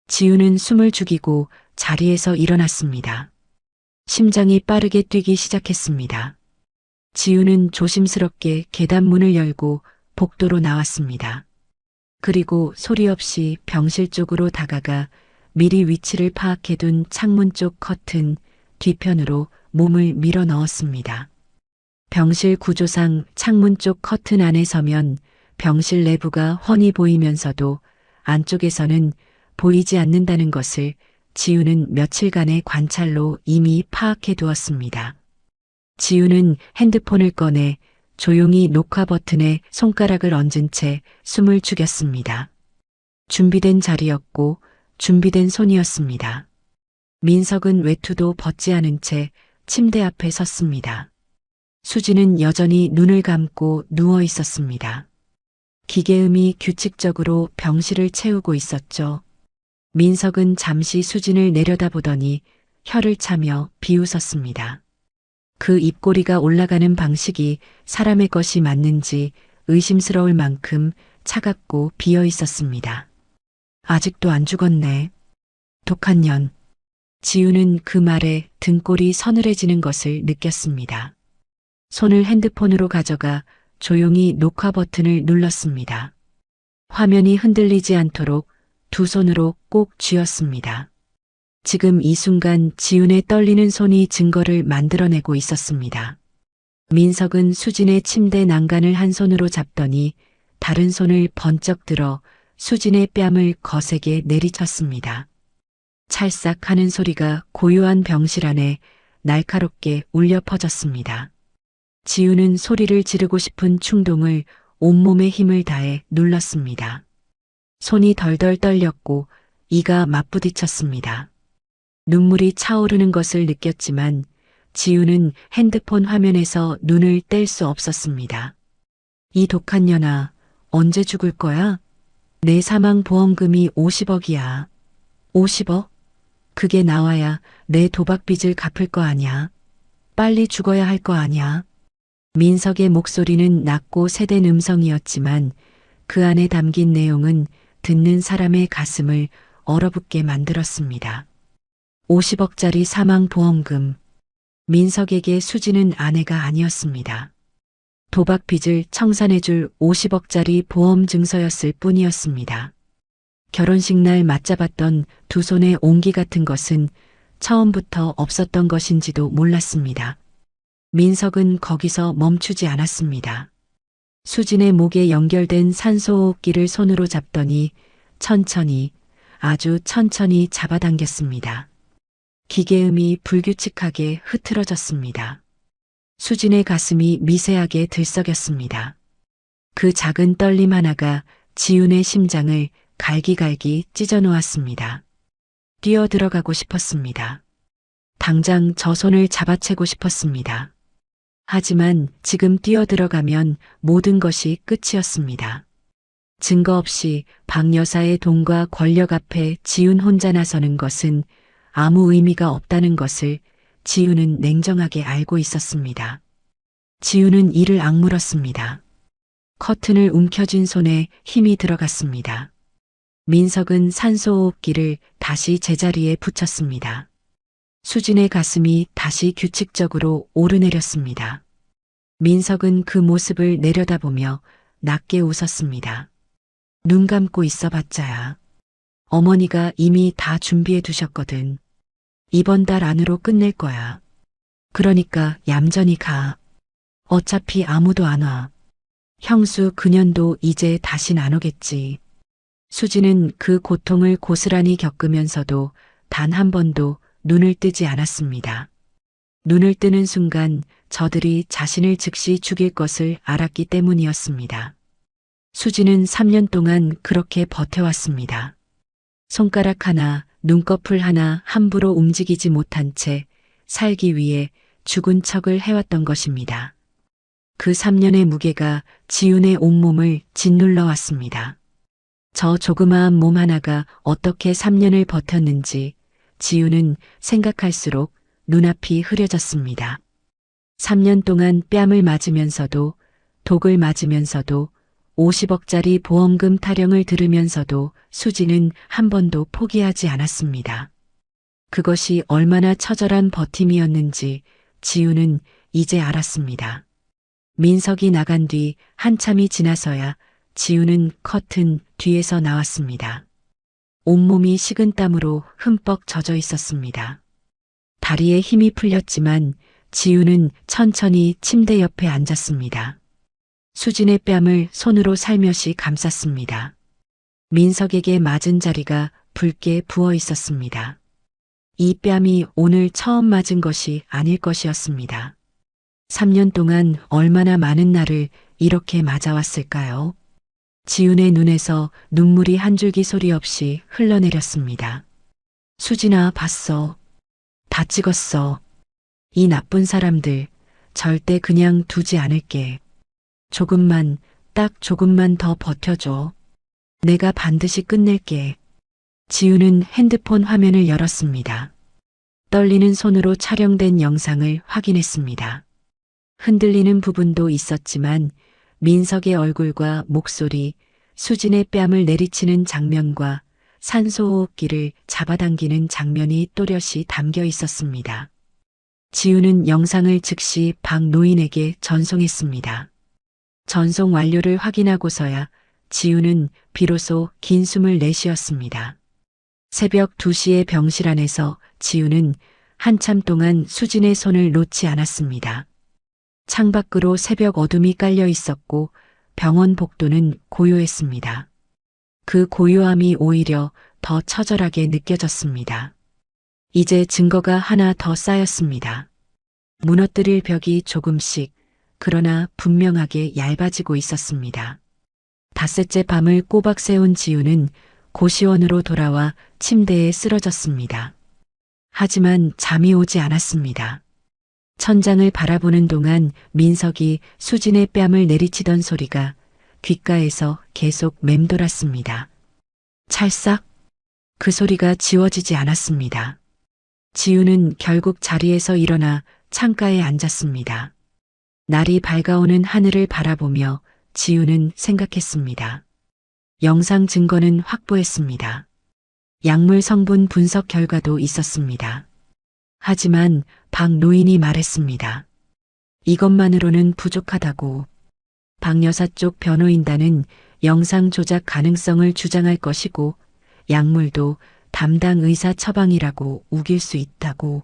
지우는 숨을 죽이고 자리에서 일어났습니다. 심장이 빠르게 뛰기 시작했습니다. 지우는 조심스럽게 계단 문을 열고 복도로 나왔습니다. 그리고 소리 없이 병실 쪽으로 다가가 미리 위치를 파악해둔 창문 쪽 커튼 뒤편으로 몸을 밀어 넣었습니다. 병실 구조상 창문 쪽 커튼 안에 서면 병실 내부가 훤히 보이면서도 안쪽에서는 보이지 않는다는 것을 지우는 며칠간의 관찰로 이미 파악해 두었습니다. 지우는 핸드폰을 꺼내 조용히 녹화 버튼에 손가락을 얹은 채 숨을 죽였습니다. 준비된 자리였고 준비된 손이었습니다. 민석은 외투도 벗지 않은 채 침대 앞에 섰습니다. 수지는 여전히 눈을 감고 누워 있었습니다. 기계음이 규칙적으로 병실을 채우고 있었죠. 민석은 잠시 수진을 내려다보더니 혀를 차며 비웃었습니다. 그 입꼬리가 올라가는 방식이 사람의 것이 맞는지 의심스러울 만큼 차갑고 비어 있었습니다. 아직도 안 죽었네. 독한 년. 지우는 그 말에 등골이 서늘해지는 것을 느꼈습니다. 손을 핸드폰으로 가져가 조용히 녹화 버튼을 눌렀습니다. 화면이 흔들리지 않도록 두 손으로 꼭 쥐었습니다. 지금 이 순간 지훈의 떨리는 손이 증거를 만들어내고 있었습니다. 민석은 수진의 침대 난간을 한 손으로 잡더니 다른 손을 번쩍 들어 수진의 뺨을 거세게 내리쳤습니다. 찰싹 하는 소리가 고요한 병실 안에 날카롭게 울려 퍼졌습니다. 지우는 소리를 지르고 싶은 충동을 온몸의 힘을 다해 눌렀습니다. 손이 덜덜 떨렸고 이가 맞부딪혔습니다. 눈물이 차오르는 것을 느꼈지만 지우는 핸드폰 화면에서 눈을 뗄 수 없었습니다. 이 독한 년아, 언제 죽을 거야? 내 사망 보험금이 50억이야. 50억? 그게 나와야 내 도박 빚을 갚을 거 아냐. 빨리 죽어야 할 거 아냐. 민석의 목소리는 낮고 세댄 음성이었지만 그 안에 담긴 내용은 듣는 사람의 가슴을 얼어붙게 만들었습니다. 50억짜리 사망보험금. 민석에게 수지는 아내가 아니었습니다. 도박 빚을 청산해줄 50억짜리 보험 증서였을 뿐이었습니다. 결혼식 날 맞잡았던 두 손의 옹기 같은 것은 처음부터 없었던 것인지도 몰랐습니다. 민석은 거기서 멈추지 않았습니다. 수진의 목에 연결된 산소호흡기를 손으로 잡더니 천천히, 아주 천천히 잡아당겼습니다. 기계음이 불규칙하게 흐트러졌습니다. 수진의 가슴이 미세하게 들썩였습니다. 그 작은 떨림 하나가 지훈의 심장을 갈기갈기 찢어놓았습니다. 뛰어들어가고 싶었습니다. 당장 저 손을 잡아채고 싶었습니다. 하지만 지금 뛰어들어가면 모든 것이 끝이었습니다. 증거 없이 박 여사의 돈과 권력 앞에 지훈 혼자 나서는 것은 아무 의미가 없다는 것을 지훈은 냉정하게 알고 있었습니다. 지훈은 이를 악물었습니다. 커튼을 움켜쥔 손에 힘이 들어갔습니다. 민석은 산소호흡기를 다시 제자리에 붙였습니다. 수진의 가슴이 다시 규칙적으로 오르내렸습니다. 민석은 그 모습을 내려다보며 낮게 웃었습니다. 눈 감고 있어봤자야. 어머니가 이미 다 준비해 두셨거든. 이번 달 안으로 끝낼 거야. 그러니까 얌전히 가. 어차피 아무도 안 와. 형수 그년도 이제 다신 안 오겠지. 수지는 그 고통을 고스란히 겪으면서도 단 한 번도 눈을 뜨지 않았습니다. 눈을 뜨는 순간 저들이 자신을 즉시 죽일 것을 알았기 때문이었습니다. 수지는 3년 동안 그렇게 버텨왔습니다. 손가락 하나, 눈꺼풀 하나 함부로 움직이지 못한 채 살기 위해 죽은 척을 해왔던 것입니다. 그 3년의 무게가 지훈의 온몸을 짓눌러 왔습니다. 저 조그마한 몸 하나가 어떻게 3년을 버텼는지 지훈은 생각할수록 눈앞이 흐려졌습니다. 3년 동안 뺨을 맞으면서도 독을 맞으면서도 50억짜리 보험금 타령을 들으면서도 수지는 한 번도 포기하지 않았습니다. 그것이 얼마나 처절한 버팀이었는지 지훈은 이제 알았습니다. 민석이 나간 뒤 한참이 지나서야 지훈은 커튼 뒤에서 나왔습니다. 온몸이 식은땀으로 흠뻑 젖어 있었습니다. 다리에 힘이 풀렸지만 지훈은 천천히 침대 옆에 앉았습니다. 수진의 뺨을 손으로 살며시 감쌌습니다. 민석에게 맞은 자리가 붉게 부어 있었습니다. 이 뺨이 오늘 처음 맞은 것이 아닐 것이었습니다. 3년 동안 얼마나 많은 날을 이렇게 맞아왔을까요? 지훈의 눈에서 눈물이 한 줄기 소리 없이 흘러내렸습니다. 수진아, 봤어. 다 찍었어. 이 나쁜 사람들 절대 그냥 두지 않을게. 조금만, 딱 조금만 더 버텨줘. 내가 반드시 끝낼게. 지훈은 핸드폰 화면을 열었습니다. 떨리는 손으로 촬영된 영상을 확인했습니다. 흔들리는 부분도 있었지만 민석의 얼굴과 목소리, 수진의 뺨을 내리치는 장면과 산소호흡기를 잡아당기는 장면이 또렷이 담겨 있었습니다. 지훈은 영상을 즉시 박 노인에게 전송했습니다. 전송 완료를 확인하고서야 지훈은 비로소 긴 숨을 내쉬었습니다. 새벽 2시의 병실 안에서 지훈은 한참 동안 수진의 손을 놓지 않았습니다. 창밖으로 새벽 어둠이 깔려 있었고 병원 복도는 고요했습니다. 그 고요함이 오히려 더 처절하게 느껴졌습니다. 이제 증거가 하나 더 쌓였습니다. 무너뜨릴 벽이 조금씩, 그러나 분명하게 얇아지고 있었습니다. 닷새째 밤을 꼬박 새운 지훈은 고시원으로 돌아와 침대에 쓰러졌습니다. 하지만 잠이 오지 않았습니다. 천장을 바라보는 동안 민석이 수진의 뺨을 내리치던 소리가 귓가에서 계속 맴돌았습니다. 찰싹? 그 소리가 지워지지 않았습니다. 지우는 결국 자리에서 일어나 창가에 앉았습니다. 날이 밝아오는 하늘을 바라보며 지우는 생각했습니다. 영상 증거는 확보했습니다. 약물 성분 분석 결과도 있었습니다. 하지만 박 노인이 말했습니다. 이것만으로는 부족하다고. 박 여사 쪽 변호인단은 영상 조작 가능성을 주장할 것이고 약물도 담당 의사 처방이라고 우길 수 있다고.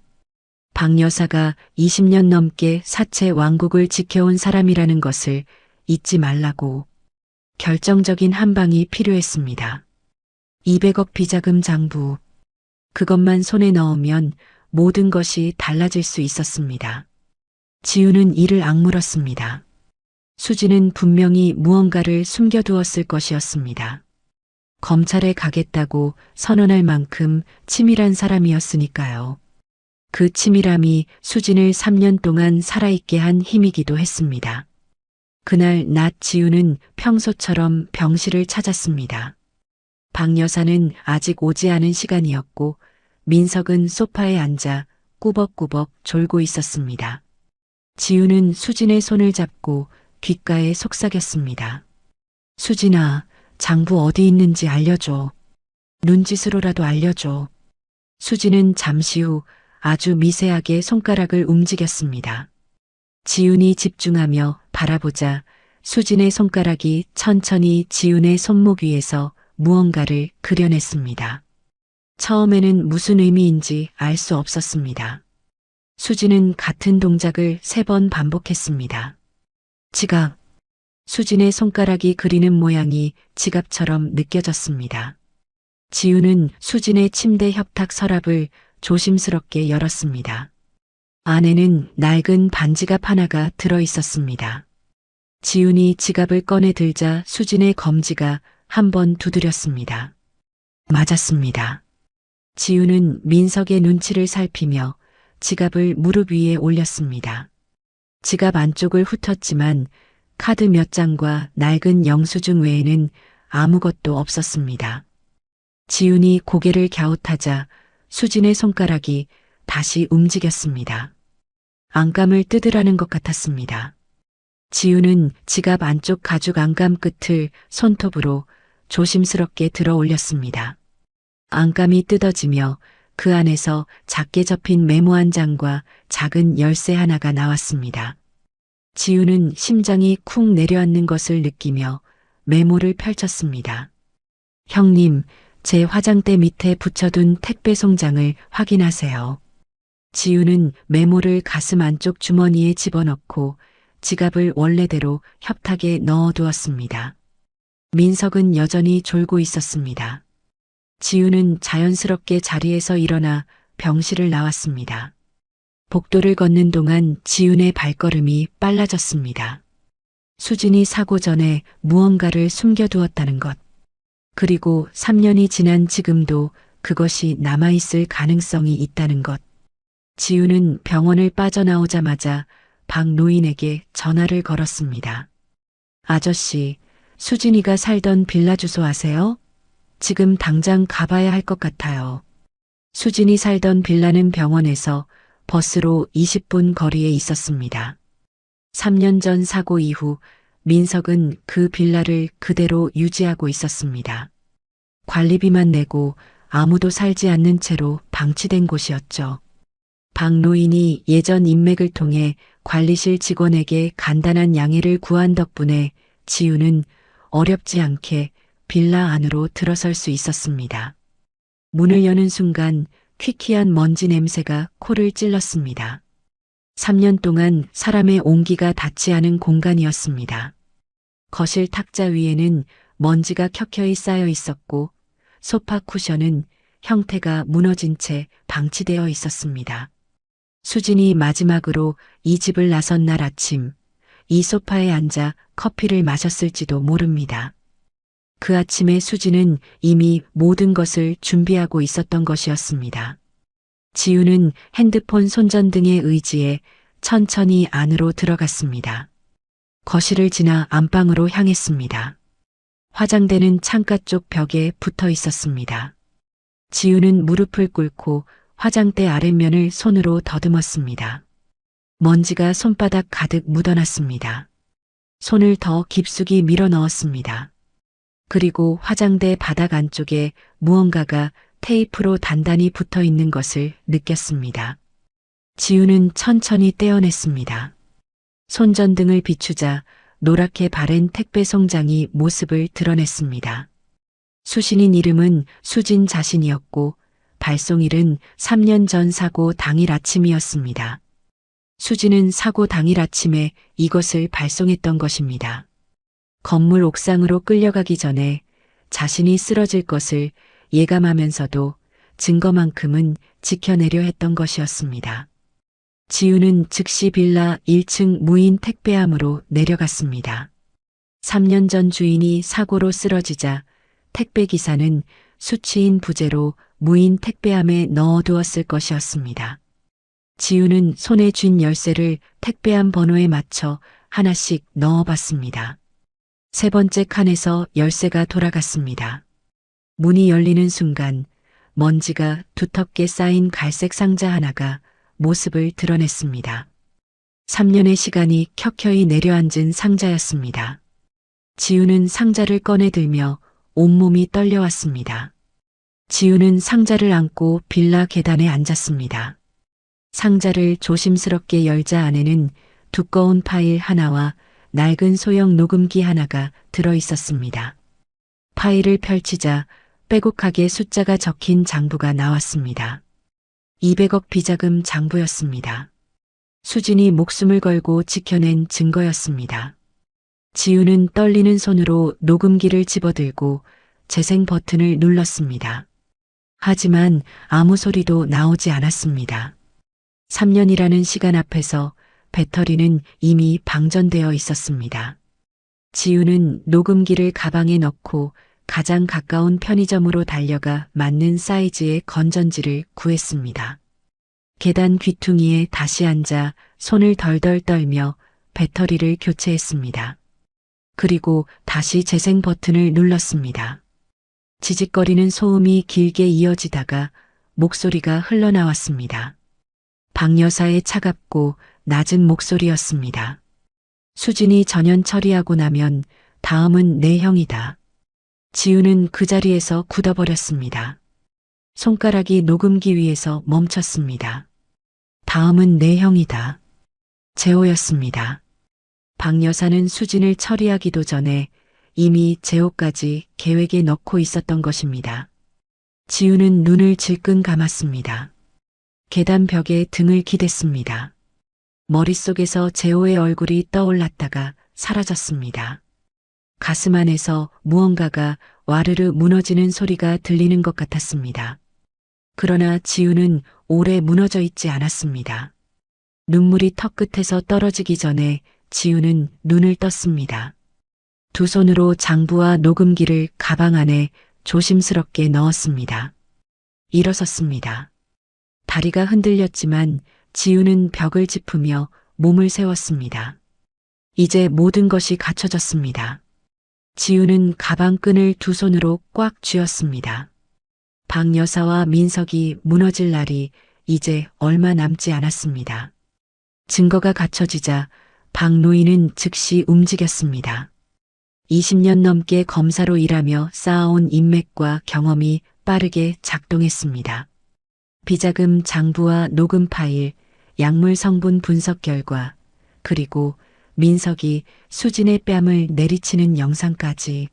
박 여사가 20년 넘게 사체 왕국을 지켜온 사람이라는 것을 잊지 말라고. 결정적인 한 방이 필요했습니다. 200억 비자금 장부. 그것만 손에 넣으면 모든 것이 달라질 수 있었습니다. 지우는 이를 악물었습니다. 수지는 분명히 무언가를 숨겨두었을 것이었습니다. 검찰에 가겠다고 선언할 만큼 치밀한 사람이었으니까요. 그 치밀함이 수진을 3년 동안 살아있게 한 힘이기도 했습니다. 그날 낮 지우는 평소처럼 병실을 찾았습니다. 박 여사는 아직 오지 않은 시간이었고 민석은 소파에 앉아 꾸벅꾸벅 졸고 있었습니다. 지우는 수진의 손을 잡고 귓가에 속삭였습니다. 수진아, 장부 어디 있는지 알려줘. 눈짓으로라도 알려줘. 수진은 잠시 후 아주 미세하게 손가락을 움직였습니다. 지훈이 집중하며 바라보자 수진의 손가락이 천천히 지훈의 손목 위에서 무언가를 그려냈습니다. 처음에는 무슨 의미인지 알 수 없었습니다. 수진은 같은 동작을 3번 반복했습니다. 지갑. 수진의 손가락이 그리는 모양이 지갑처럼 느껴졌습니다. 지훈은 수진의 침대 협탁 서랍을 조심스럽게 열었습니다. 안에는 낡은 반지갑 하나가 들어 있었습니다. 지훈이 지갑을 꺼내 들자 수진의 검지가 한 번 두드렸습니다. 맞았습니다. 지훈은 민석의 눈치를 살피며 지갑을 무릎 위에 올렸습니다. 지갑 안쪽을 훑었지만 카드 몇 장과 낡은 영수증 외에는 아무것도 없었습니다. 지훈이 고개를 갸웃하자 수진의 손가락이 다시 움직였습니다. 안감을 뜯으라는 것 같았습니다. 지훈은 지갑 안쪽 가죽 안감 끝을 손톱으로 조심스럽게 들어 올렸습니다. 안감이 뜯어지며 그 안에서 작게 접힌 메모 한 장과 작은 열쇠 하나가 나왔습니다. 지훈은 심장이 쿵 내려앉는 것을 느끼며 메모를 펼쳤습니다. 형님, 제 화장대 밑에 붙여둔 택배 송장을 확인하세요. 지훈은 메모를 가슴 안쪽 주머니에 집어넣고 지갑을 원래대로 협탁에 넣어두었습니다. 민석은 여전히 졸고 있었습니다. 지훈은 자연스럽게 자리에서 일어나 병실을 나왔습니다. 복도를 걷는 동안 지훈의 발걸음이 빨라졌습니다. 수진이 사고 전에 무언가를 숨겨두었다는 것. 그리고 3년이 지난 지금도 그것이 남아있을 가능성이 있다는 것. 지훈은 병원을 빠져나오자마자 박 노인에게 전화를 걸었습니다. 아저씨, 수진이가 살던 빌라 주소 아세요? 지금 당장 가봐야 할 것 같아요. 수진이 살던 빌라는 병원에서 버스로 20분 거리에 있었습니다. 3년 전 사고 이후 민석은 그 빌라를 그대로 유지하고 있었습니다. 관리비만 내고 아무도 살지 않는 채로 방치된 곳이었죠. 박 노인이 예전 인맥을 통해 관리실 직원에게 간단한 양해를 구한 덕분에 지우는 어렵지 않게 빌라 안으로 들어설 수 있었습니다. 문을 여는 순간 퀴퀴한 먼지 냄새가 코를 찔렀습니다. 3년 동안 사람의 온기가 닿지 않은 공간이었습니다. 거실 탁자 위에는 먼지가 켜켜이 쌓여 있었고 소파 쿠션은 형태가 무너진 채 방치되어 있었습니다. 수진이 마지막으로 이 집을 나선 날 아침, 이 소파에 앉아 커피를 마셨을지도 모릅니다. 그 아침에 수지는 이미 모든 것을 준비하고 있었던 것이었습니다. 지우는 핸드폰 손전등에 의지해 천천히 안으로 들어갔습니다. 거실을 지나 안방으로 향했습니다. 화장대는 창가 쪽 벽에 붙어 있었습니다. 지우는 무릎을 꿇고 화장대 아랫면을 손으로 더듬었습니다. 먼지가 손바닥 가득 묻어났습니다. 손을 더 깊숙이 밀어 넣었습니다. 그리고 화장대 바닥 안쪽에 무언가가 테이프로 단단히 붙어 있는 것을 느꼈습니다. 지우는 천천히 떼어냈습니다. 손전등을 비추자 노랗게 바랜 택배 송장이 모습을 드러냈습니다. 수신인 이름은 수진 자신이었고 발송일은 3년 전 사고 당일 아침이었습니다. 수진은 사고 당일 아침에 이것을 발송했던 것입니다. 건물 옥상으로 끌려가기 전에 자신이 쓰러질 것을 예감하면서도 증거만큼은 지켜내려 했던 것이었습니다. 지우는 즉시 빌라 1층 무인 택배함으로 내려갔습니다. 3년 전 주인이 사고로 쓰러지자 택배기사는 수치인 부재로 무인 택배함에 넣어두었을 것이었습니다. 지우는 손에 쥔 열쇠를 택배함 번호에 맞춰 하나씩 넣어봤습니다. 세 번째 칸에서 열쇠가 돌아갔습니다. 문이 열리는 순간 먼지가 두텁게 쌓인 갈색 상자 하나가 모습을 드러냈습니다. 3년의 시간이 켜켜이 내려앉은 상자였습니다. 지우는 상자를 꺼내 들며 온몸이 떨려왔습니다. 지우는 상자를 안고 빌라 계단에 앉았습니다. 상자를 조심스럽게 열자 안에는 두꺼운 파일 하나와 낡은 소형 녹음기 하나가 들어 있었습니다. 파일을 펼치자 빼곡하게 숫자가 적힌 장부가 나왔습니다. 200억 비자금 장부였습니다. 수진이 목숨을 걸고 지켜낸 증거였습니다. 지우는 떨리는 손으로 녹음기를 집어들고 재생 버튼을 눌렀습니다. 하지만 아무 소리도 나오지 않았습니다. 3년이라는 시간 앞에서 배터리는 이미 방전되어 있었습니다. 지우는 녹음기를 가방에 넣고 가장 가까운 편의점으로 달려가 맞는 사이즈의 건전지를 구했습니다. 계단 귀퉁이에 다시 앉아 손을 덜덜 떨며 배터리를 교체했습니다. 그리고 다시 재생 버튼을 눌렀습니다. 지직거리는 소음이 길게 이어지다가 목소리가 흘러나왔습니다. 박 여사의 차갑고 낮은 목소리였습니다. 수진이 전연 처리하고 나면 다음은 내 형이다. 지우는 그 자리에서 굳어버렸습니다. 손가락이 녹음기 위에서 멈췄습니다. 다음은 내 형이다. 재호였습니다. 박 여사는 수진을 처리하기도 전에 이미 재호까지 계획에 넣고 있었던 것입니다. 지우는 눈을 질끈 감았습니다. 계단 벽에 등을 기댔습니다. 머릿속에서 재호의 얼굴이 떠올랐다가 사라졌습니다. 가슴 안에서 무언가가 와르르 무너지는 소리가 들리는 것 같았습니다. 그러나 지우는 오래 무너져 있지 않았습니다. 눈물이 턱끝에서 떨어지기 전에 지우는 눈을 떴습니다. 두 손으로 장부와 녹음기를 가방 안에 조심스럽게 넣었습니다. 일어섰습니다. 다리가 흔들렸지만 지우는 벽을 짚으며 몸을 세웠습니다. 이제 모든 것이 갖춰졌습니다. 지우는 가방 끈을 두 손으로 꽉 쥐었습니다. 박 여사와 민석이 무너질 날이 이제 얼마 남지 않았습니다. 증거가 갖춰지자 박 노인은 즉시 움직였습니다. 20년 넘게 검사로 일하며 쌓아온 인맥과 경험이 빠르게 작동했습니다. 비자금 장부와 녹음 파일, 약물 성분 분석 결과, 그리고 민석이 수진의 뺨을 내리치는 영상까지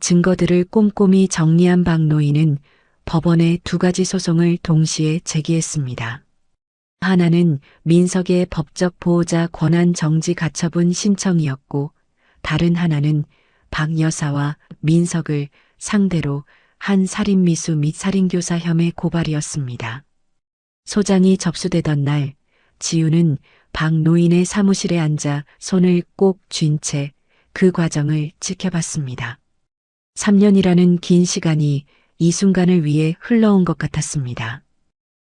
증거들을 꼼꼼히 정리한 박 노인은 법원에 두 가지 소송을 동시에 제기했습니다. 하나는 민석의 법적 보호자 권한 정지 가처분 신청이었고, 다른 하나는 박 여사와 민석을 상대로 한 살인미수 및 살인교사 혐의 고발이었습니다. 소장이 접수되던 날, 지우는 박 노인의 사무실에 앉아 손을 꼭 쥔 채 그 과정을 지켜봤습니다. 3년이라는 긴 시간이 이 순간을 위해 흘러온 것 같았습니다.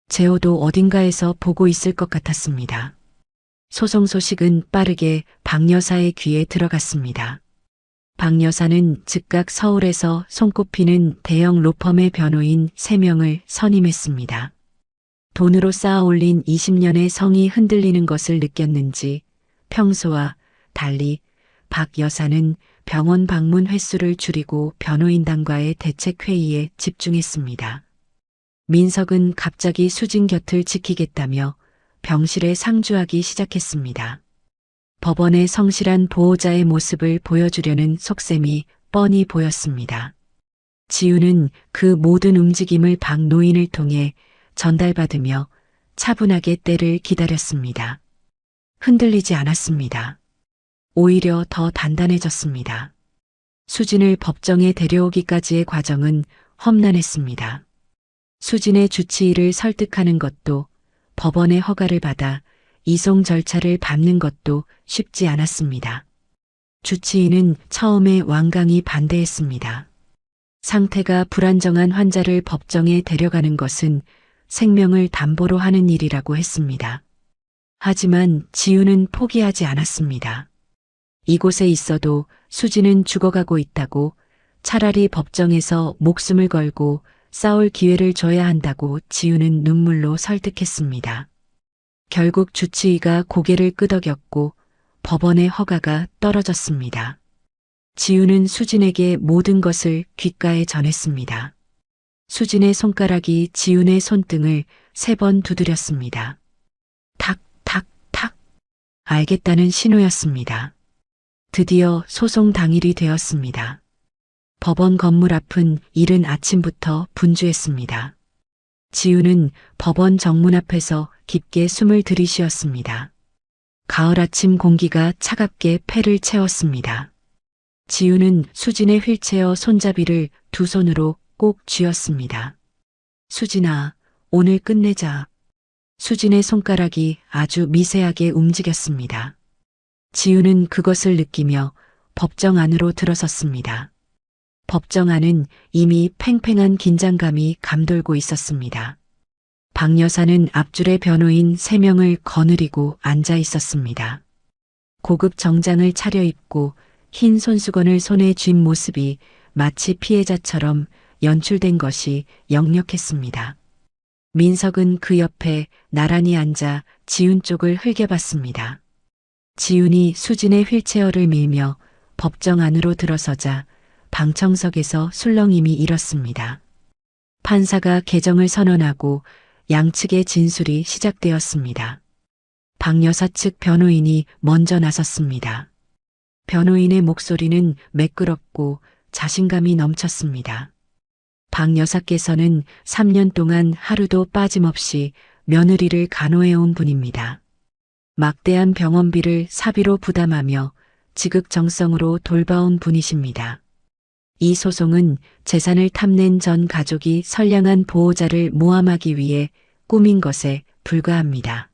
재호도 어딘가에서 보고 있을 것 같았습니다. 소송 소식은 빠르게 박 여사의 귀에 들어갔습니다. 박 여사는 즉각 서울에서 손꼽히는 대형 로펌의 변호인 3명을 선임했습니다. 돈으로 쌓아 올린 20년의 성이 흔들리는 것을 느꼈는지 평소와 달리 박 여사는 병원 방문 횟수를 줄이고 변호인단과의 대책회의에 집중했습니다. 민석은 갑자기 수진 곁을 지키겠다며 병실에 상주하기 시작했습니다. 법원의 성실한 보호자의 모습을 보여주려는 속셈이 뻔히 보였습니다. 지우는 그 모든 움직임을 박 노인을 통해 전달받으며 차분하게 때를 기다렸습니다. 흔들리지 않았습니다. 오히려 더 단단해졌습니다. 수진을 법정에 데려오기까지의 과정은 험난했습니다. 수진의 주치의를 설득하는 것도 법원의 허가를 받아 이송 절차를 밟는 것도 쉽지 않았습니다. 주치의는 처음에 완강히 반대했습니다. 상태가 불안정한 환자를 법정에 데려가는 것은 생명을 담보로 하는 일이라고 했습니다. 하지만 지우는 포기하지 않았습니다. 이곳에 있어도 수진은 죽어가고 있다고, 차라리 법정에서 목숨을 걸고 싸울 기회를 줘야 한다고 지우는 눈물로 설득했습니다. 결국 주치의가 고개를 끄덕였고 법원의 허가가 떨어졌습니다. 지우는 수진에게 모든 것을 귓가에 전했습니다. 수진의 손가락이 지훈의 손등을 3번 두드렸습니다. 탁, 탁, 탁. 알겠다는 신호였습니다. 드디어 소송 당일이 되었습니다. 법원 건물 앞은 이른 아침부터 분주했습니다. 지훈은 법원 정문 앞에서 깊게 숨을 들이쉬었습니다. 가을 아침 공기가 차갑게 폐를 채웠습니다. 지훈은 수진의 휠체어 손잡이를 두 손으로 꼭 쥐었습니다. 수진아, 오늘 끝내자. 수진의 손가락이 아주 미세하게 움직였습니다. 지훈은 그것을 느끼며 법정 안으로 들어섰습니다. 법정 안은 이미 팽팽한 긴장감이 감돌고 있었습니다. 박 여사는 앞줄에 변호인 3명을 거느리고 앉아 있었습니다. 고급 정장을 차려입고 흰 손수건을 손에 쥔 모습이 마치 피해자처럼 연출된 것이 역력했습니다. 민석은 그 옆에 나란히 앉아 지훈 쪽을 흘겨봤습니다. 지훈이 수진의 휠체어를 밀며 법정 안으로 들어서자 방청석에서 술렁임이 일었습니다. 판사가 개정을 선언하고 양측의 진술이 시작되었습니다. 박 여사 측 변호인이 먼저 나섰습니다. 변호인의 목소리는 매끄럽고 자신감이 넘쳤습니다. 박 여사께서는 3년 동안 하루도 빠짐없이 며느리를 간호해온 분입니다. 막대한 병원비를 사비로 부담하며 지극정성으로 돌봐온 분이십니다. 이 소송은 재산을 탐낸 전 가족이 선량한 보호자를 모함하기 위해 꾸민 것에 불과합니다.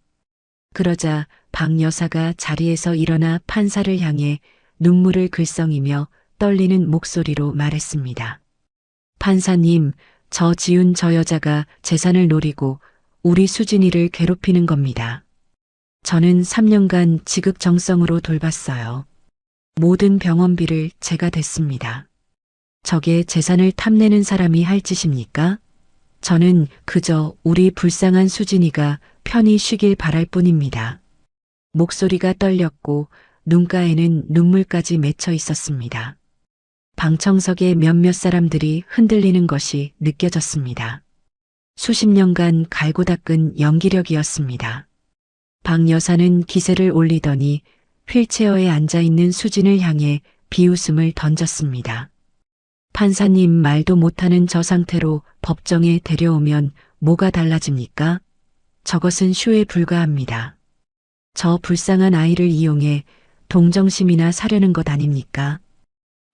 그러자 박 여사가 자리에서 일어나 판사를 향해 눈물을 글썽이며 떨리는 목소리로 말했습니다. 판사님, 저 지훈 저 여자가 재산을 노리고 우리 수진이를 괴롭히는 겁니다. 저는 3년간 지극정성으로 돌봤어요. 모든 병원비를 제가 댔습니다. 저게 재산을 탐내는 사람이 할 짓입니까? 저는 그저 우리 불쌍한 수진이가 편히 쉬길 바랄 뿐입니다. 목소리가 떨렸고 눈가에는 눈물까지 맺혀 있었습니다. 방청석의 몇몇 사람들이 흔들리는 것이 느껴졌습니다. 수십 년간 갈고 닦은 연기력이었습니다. 박 여사는 기세를 올리더니 휠체어에 앉아있는 수진을 향해 비웃음을 던졌습니다. 판사님, 말도 못하는 저 상태로 법정에 데려오면 뭐가 달라집니까? 저것은 쇼에 불과합니다. 저 불쌍한 아이를 이용해 동정심이나 사려는 것 아닙니까?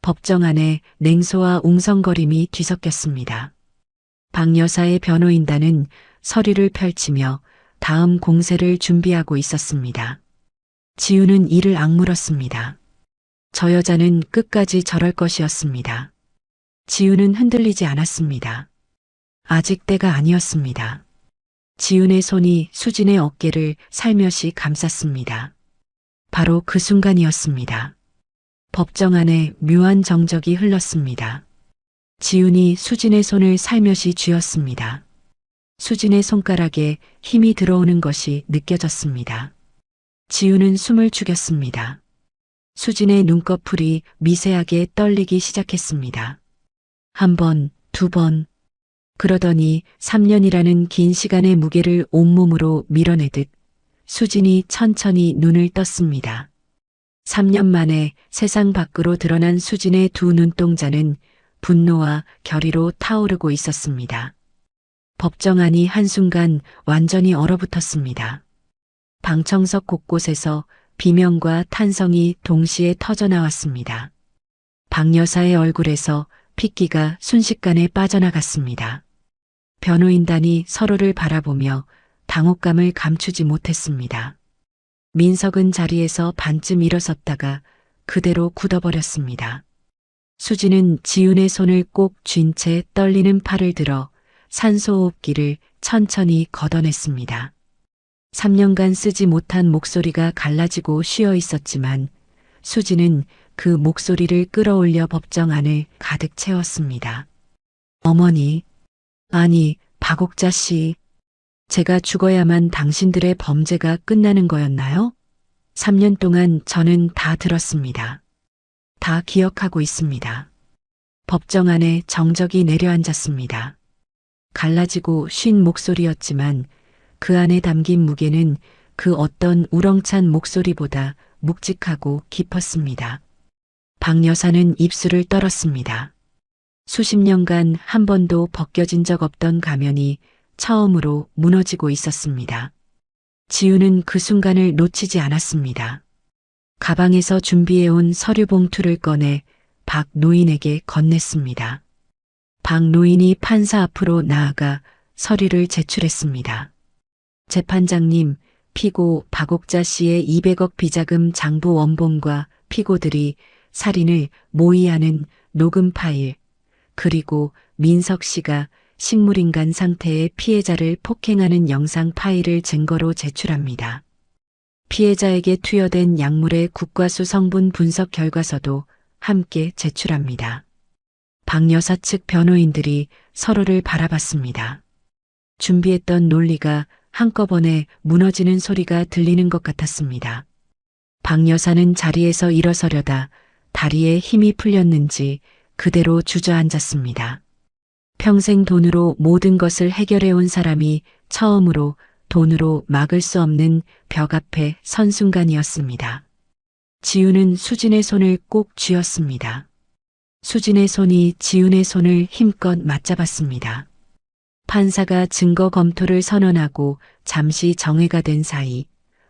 법정 안에 냉소와 웅성거림이 뒤섞였습니다. 박 여사의 변호인단은 서류를 펼치며 다음 공세를 준비하고 있었습니다. 지훈은 이를 악물었습니다. 저 여자는 끝까지 저럴 것이었습니다. 지훈은 흔들리지 않았습니다. 아직 때가 아니었습니다. 지훈의 손이 수진의 어깨를 살며시 감쌌습니다. 바로 그 순간이었습니다. 법정 안에 묘한 정적이 흘렀습니다. 지훈이 수진의 손을 살며시 쥐었습니다. 수진의 손가락에 힘이 들어오는 것이 느껴졌습니다. 지훈은 숨을 죽였습니다. 수진의 눈꺼풀이 미세하게 떨리기 시작했습니다. 한 번, 두 번. 그러더니 3년이라는 긴 시간의 무게를 온몸으로 밀어내듯 수진이 천천히 눈을 떴습니다. 3년 만에 세상 밖으로 드러난 수진의 두 눈동자는 분노와 결의로 타오르고 있었습니다. 법정 안이 한순간 완전히 얼어붙었습니다. 방청석 곳곳에서 비명과 탄성이 동시에 터져나왔습니다. 박 여사의 얼굴에서 핏기가 순식간에 빠져나갔습니다. 변호인단이 서로를 바라보며 당혹감을 감추지 못했습니다. 민석은 자리에서 반쯤 일어섰다가 그대로 굳어버렸습니다. 수지는 지훈의 손을 꼭 쥔 채 떨리는 팔을 들어 산소호흡기를 천천히 걷어냈습니다. 3년간 쓰지 못한 목소리가 갈라지고 쉬어 있었지만 수지는 그 목소리를 끌어올려 법정 안을 가득 채웠습니다. 어머니, 아니, 박옥자 씨, 제가 죽어야만 당신들의 범죄가 끝나는 거였나요? 3년 동안 저는 다 들었습니다. 다 기억하고 있습니다. 법정 안에 정적이 내려앉았습니다. 갈라지고 쉰 목소리였지만 그 안에 담긴 무게는 그 어떤 우렁찬 목소리보다 묵직하고 깊었습니다. 박 여사는 입술을 떨었습니다. 수십 년간 한 번도 벗겨진 적 없던 가면이 처음으로 무너지고 있었습니다. 지훈은 그 순간을 놓치지 않았습니다. 가방에서 준비해온 서류 봉투를 꺼내 박 노인에게 건넸습니다. 박 노인이 판사 앞으로 나아가 서류를 제출했습니다. 재판장님, 피고 박옥자 씨의 200억 비자금 장부 원본과 피고들이 살인을 모의하는 녹음 파일, 그리고 민석 씨가 식물인간 상태의 피해자를 폭행하는 영상 파일을 증거로 제출합니다. 피해자에게 투여된 약물의 국과수 성분 분석 결과서도 함께 제출합니다. 박 여사 측 변호인들이 서로를 바라봤습니다. 준비했던 논리가 한꺼번에 무너지는 소리가 들리는 것 같았습니다. 박 여사는 자리에서 일어서려다 다리에 힘이 풀렸는지 그대로 주저앉았습니다. 평생 돈으로 모든 것을 해결해온 사람이 처음으로 돈으로 막을 수 없는 벽 앞에 선 순간이었습니다. 지훈은 수진의 손을 꼭 쥐었습니다. 수진의 손이 지훈의 손을 힘껏 맞잡았습니다. 판사가 증거 검토를 선언하고 잠시 정회가 된 사이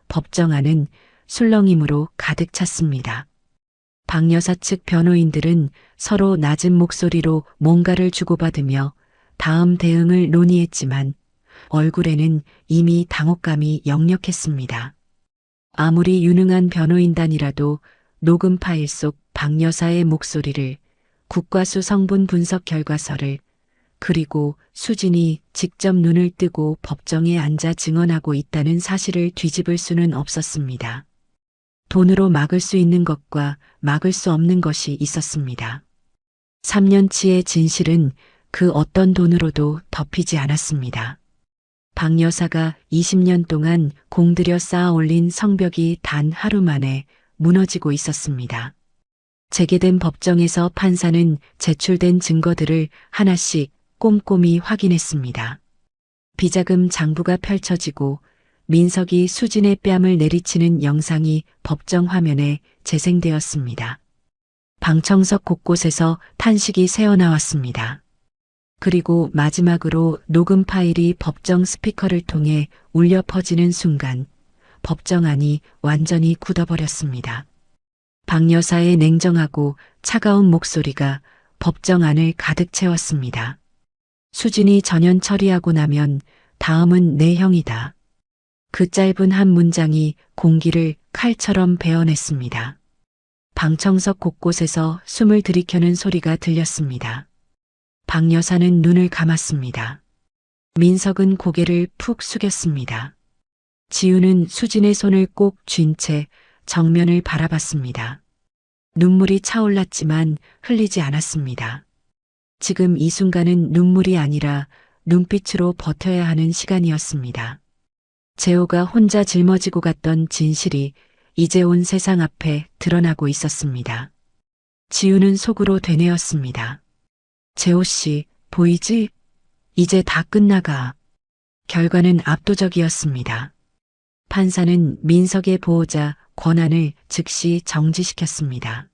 법정 안은 술렁임으로 가득 찼습니다. 박 여사 측 변호인들은 서로 낮은 목소리로 뭔가를 주고받으며 다음 대응을 논의했지만 얼굴에는 이미 당혹감이 역력했습니다. 아무리 유능한 변호인단이라도 녹음 파일 속 박 여사의 목소리를, 국과수 성분 분석 결과서를, 그리고 수진이 직접 눈을 뜨고 법정에 앉아 증언하고 있다는 사실을 뒤집을 수는 없었습니다. 돈으로 막을 수 있는 것과 막을 수 없는 것이 있었습니다. 3년치의 진실은 그 어떤 돈으로도 덮이지 않았습니다. 박 여사가 20년 동안 공들여 쌓아 올린 성벽이 단 하루 만에 무너지고 있었습니다. 재개된 법정에서 판사는 제출된 증거들을 하나씩 꼼꼼히 확인했습니다. 비자금 장부가 펼쳐지고 민석이 수진의 뺨을 내리치는 영상이 법정 화면에 재생되었습니다. 방청석 곳곳에서 탄식이 새어나왔습니다. 그리고 마지막으로 녹음 파일이 법정 스피커를 통해 울려 퍼지는 순간 법정 안이 완전히 굳어버렸습니다. 박 여사의 냉정하고 차가운 목소리가 법정 안을 가득 채웠습니다. 수진이 전연 처리하고 나면 다음은 내 형이다. 그 짧은 한 문장이 공기를 칼처럼 베어냈습니다. 방청석 곳곳에서 숨을 들이켜는 소리가 들렸습니다. 박 여사는 눈을 감았습니다. 민석은 고개를 푹 숙였습니다. 지우는 수진의 손을 꼭 쥔 채 정면을 바라봤습니다. 눈물이 차올랐지만 흘리지 않았습니다. 지금 이 순간은 눈물이 아니라 눈빛으로 버텨야 하는 시간이었습니다. 재호가 혼자 짊어지고 갔던 진실이 이제 온 세상 앞에 드러나고 있었습니다. 지우는 속으로 되뇌었습니다. 재호 씨, 보이지? 이제 다 끝나가. 결과는 압도적이었습니다. 판사는 민석의 보호자 권한을 즉시 정지시켰습니다.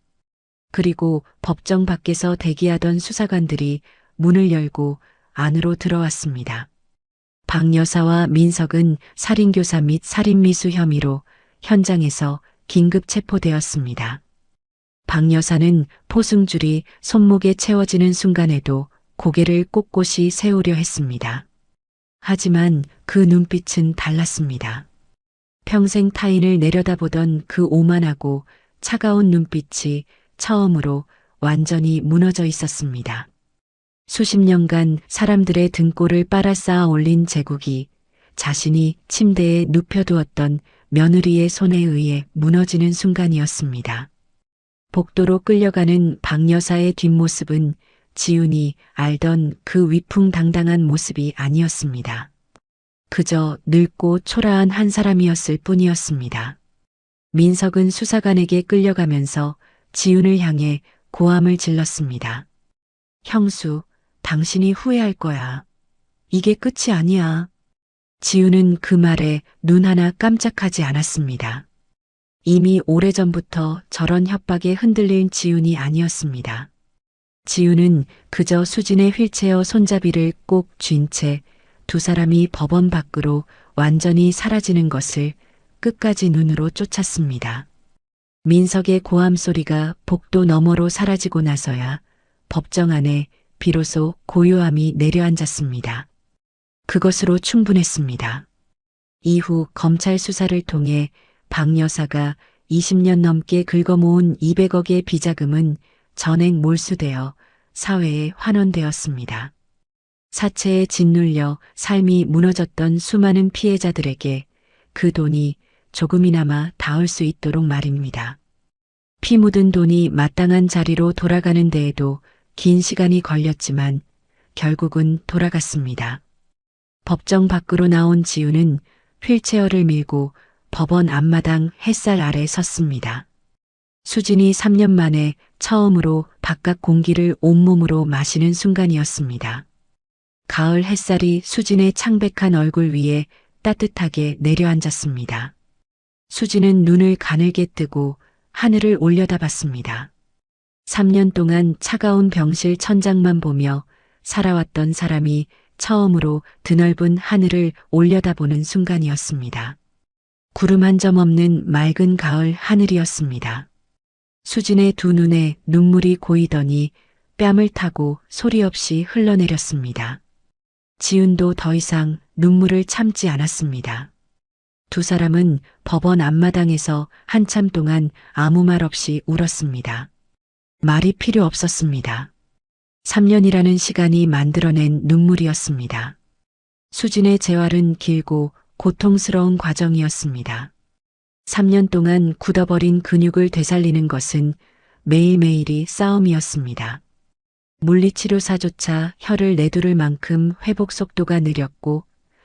그리고 법정 밖에서 대기하던 수사관들이 문을 열고 안으로 들어왔습니다. 박 여사와 민석은 살인교사 및 살인미수 혐의로 현장에서 긴급 체포되었습니다. 박 여사는 포승줄이 손목에 채워지는 순간에도 고개를 꼿꼿이 세우려 했습니다. 하지만 그 눈빛은 달랐습니다. 평생 타인을 내려다보던 그 오만하고 차가운 눈빛이 처음으로 완전히 무너져 있었습니다. 수십 년간 사람들의 등골을 빨아쌓아 올린 제국이 자신이 침대에 눕혀두었던 며느리의 손에 의해 무너지는 순간이었습니다. 복도로 끌려가는 박 여사의 뒷모습은 지훈이 알던 그 위풍당당한 모습이 아니었습니다. 그저 늙고 초라한 한 사람이었을 뿐이었습니다. 민석은 수사관에게 끌려가면서 지훈을 향해 고함을 질렀습니다. 형수, 당신이 후회할 거야. 이게 끝이 아니야. 지훈은 그 말에 눈 하나 깜짝하지 않았습니다. 이미 오래전부터 저런 협박에 흔들린 지훈이 아니었습니다. 지훈은 그저 수진의 휠체어 손잡이를 꼭 쥔 채 두 사람이 법원 밖으로 완전히 사라지는 것을 끝까지 눈으로 쫓았습니다. 민석의 고함 소리가 복도 너머로 사라지고 나서야 법정 안에 비로소 고요함이 내려앉았습니다. 그것으로 충분했습니다. 이후 검찰 수사를 통해 박 여사가 20년 넘게 긁어모은 200억의 비자금은 전액 몰수되어 사회에 환원되었습니다. 사체에 짓눌려 삶이 무너졌던 수많은 피해자들에게 그 돈이 조금이나마 닿을 수 있도록 말입니다. 피 묻은 돈이 마땅한 자리로 돌아가는 데에도 긴 시간이 걸렸지만 결국은 돌아갔습니다. 법정 밖으로 나온 지우는 휠체어를 밀고 법원 앞마당 햇살 아래 섰습니다. 수진이 3년 만에 처음으로 바깥 공기를 온몸으로 마시는 순간이었습니다. 가을 햇살이 수진의 창백한 얼굴 위에 따뜻하게 내려앉았습니다. 수진은 눈을 가늘게 뜨고 하늘을 올려다봤습니다. 3년 동안 차가운 병실 천장만 보며 살아왔던 사람이 처음으로 드넓은 하늘을 올려다보는 순간이었습니다. 구름 한 점 없는 맑은 가을 하늘이었습니다. 수진의 두 눈에 눈물이 고이더니 뺨을 타고 소리 없이 흘러내렸습니다. 지훈도 더 이상 눈물을 참지 않았습니다. 두 사람은 법원 앞마당에서 한참 동안 아무 말 없이 울었습니다. 말이 필요 없었습니다. 3년이라는 시간이 만들어낸 눈물이었습니다. 수진의 재활은 길고 고통스러운 과정이었습니다. 3년 동안 굳어버린 근육을 되살리는 것은 매일매일이 싸움이었습니다. 물리치료사조차 혀를 내두를 만큼 회복 속도가 느렸고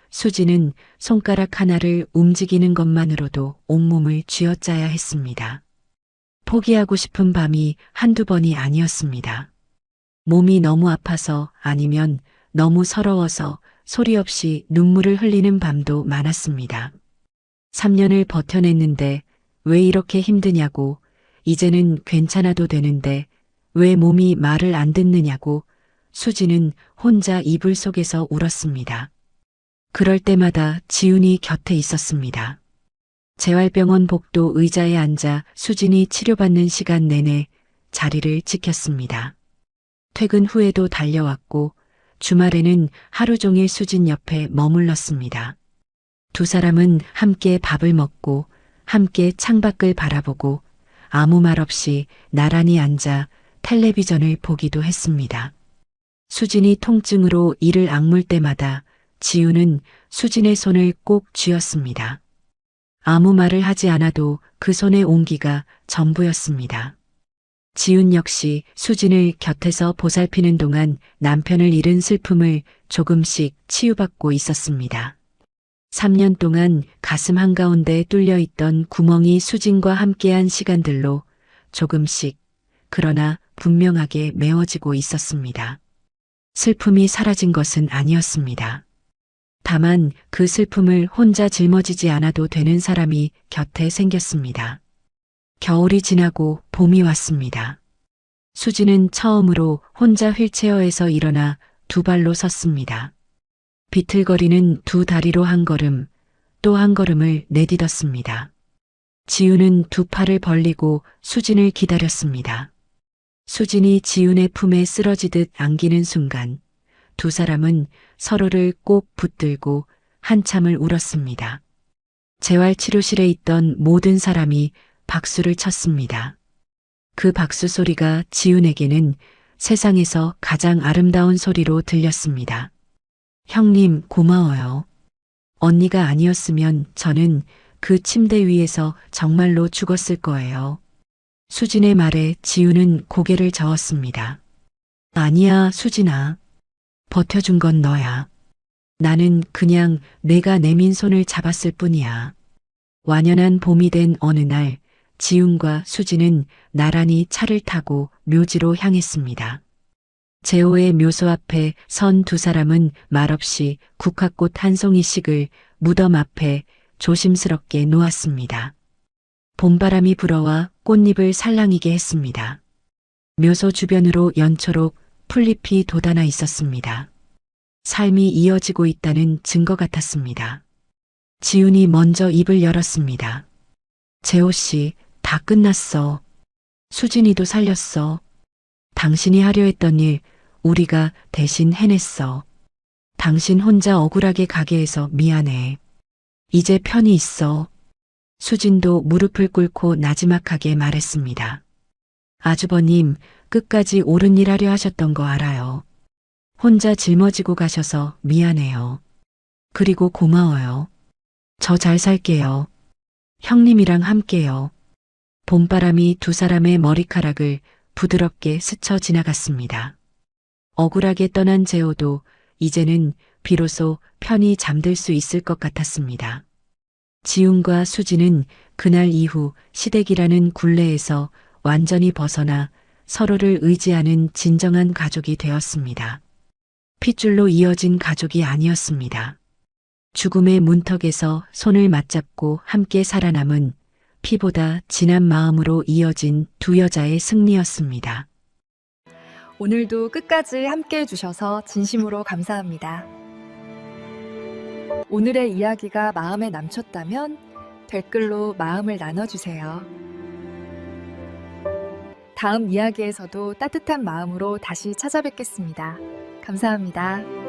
수지는 손가락 하나를 움직이는 것만으로도 온몸을 쥐어짜야 했습니다. 포기하고 싶은 밤이 한두 번이 아니었습니다. 몸이 너무 아파서 아니면 너무 서러워서 소리 없이 눈물을 흘리는 밤도 많았습니다. 3년을 버텨냈는데 왜 이렇게 힘드냐고, 이제는 괜찮아도 되는데 왜 몸이 말을 안 듣느냐고 수지는 혼자 이불 속에서 울었습니다. 그럴 때마다 지훈이 곁에 있었습니다. 재활병원 복도 의자에 앉아 수진이 치료받는 시간 내내 자리를 지켰습니다. 퇴근 후에도 달려왔고 주말에는 하루 종일 수진 옆에 머물렀습니다. 두 사람은 함께 밥을 먹고 함께 창밖을 바라보고 아무 말 없이 나란히 앉아 텔레비전을 보기도 했습니다. 수진이 통증으로 이를 악물 때마다 지우는 수진의 손을 꼭 쥐었습니다. 아무 말을 하지 않아도 그 손의 온기가 전부였습니다. 지훈 역시 수진을 곁에서 보살피는 동안 남편을 잃은 슬픔을 조금씩 치유받고 있었습니다. 3년 동안 가슴 한가운데 뚫려 있던 구멍이 수진과 함께한 시간들로 조금씩 그러나 분명하게 메워지고 있었습니다. 슬픔이 사라진 것은 아니었습니다. 다만 그 슬픔을 혼자 짊어지지 않아도 되는 사람이 곁에 생겼습니다. 겨울이 지나고 봄이 왔습니다. 수진은 처음으로 혼자 휠체어에서 일어나 두 발로 섰습니다. 비틀거리는 두 다리로 한 걸음, 또 한 걸음을 내딛었습니다. 지훈은 두 팔을 벌리고 수진을 기다렸습니다. 수진이 지훈의 품에 쓰러지듯 안기는 순간 두 사람은 서로를 꼭 붙들고 한참을 울었습니다. 재활치료실에 있던 모든 사람이 박수를 쳤습니다. 그 박수 소리가 지훈에게는 세상에서 가장 아름다운 소리로 들렸습니다. 형님, 고마워요. 언니가 아니었으면 저는 그 침대 위에서 정말로 죽었을 거예요. 수진의 말에 지훈은 고개를 저었습니다. 아니야, 수진아. 버텨준 건 너야. 나는 그냥 내가 내민 손을 잡았을 뿐이야. 완연한 봄이 된 어느 날, 지훈과 수진은 나란히 차를 타고 묘지로 향했습니다. 제호의 묘소 앞에 선 두 사람은 말없이 국화꽃 한 송이씩을 무덤 앞에 조심스럽게 놓았습니다. 봄바람이 불어와 꽃잎을 살랑이게 했습니다. 묘소 주변으로 연초록 풀잎이 돋아나 있었습니다. 삶이 이어지고 있다는 증거 같았습니다. 지훈이 먼저 입을 열었습니다. 재호 씨, 다 끝났어. 수진이도 살렸어. 당신이 하려 했던 일 우리가 대신 해냈어. 당신 혼자 억울하게 가게 해서 미안해. 이제 편히 있어. 수진도 무릎을 꿇고 나지막하게 말했습니다. 아주버님, 끝까지 옳은 일 하려 하셨던 거 알아요. 혼자 짊어지고 가셔서 미안해요. 그리고 고마워요. 저 잘 살게요. 형님이랑 함께요. 봄바람이 두 사람의 머리카락을 부드럽게 스쳐 지나갔습니다. 억울하게 떠난 재호도 이제는 비로소 편히 잠들 수 있을 것 같았습니다. 지훈과 수진은 그날 이후 시댁이라는 굴레에서 완전히 벗어나 서로를 의지하는 진정한 가족이 되었습니다. 핏줄로 이어진 가족이 아니었습니다. 죽음의 문턱에서 손을 맞잡고 함께 살아남은 피보다 진한 마음으로 이어진 두 여자의 승리였습니다. 오늘도 끝까지 함께 해주셔서 진심으로 감사합니다. 오늘의 이야기가 마음에 남셨다면 댓글로 마음을 나눠주세요. 다음 이야기에서도 따뜻한 마음으로 다시 찾아뵙겠습니다. 감사합니다.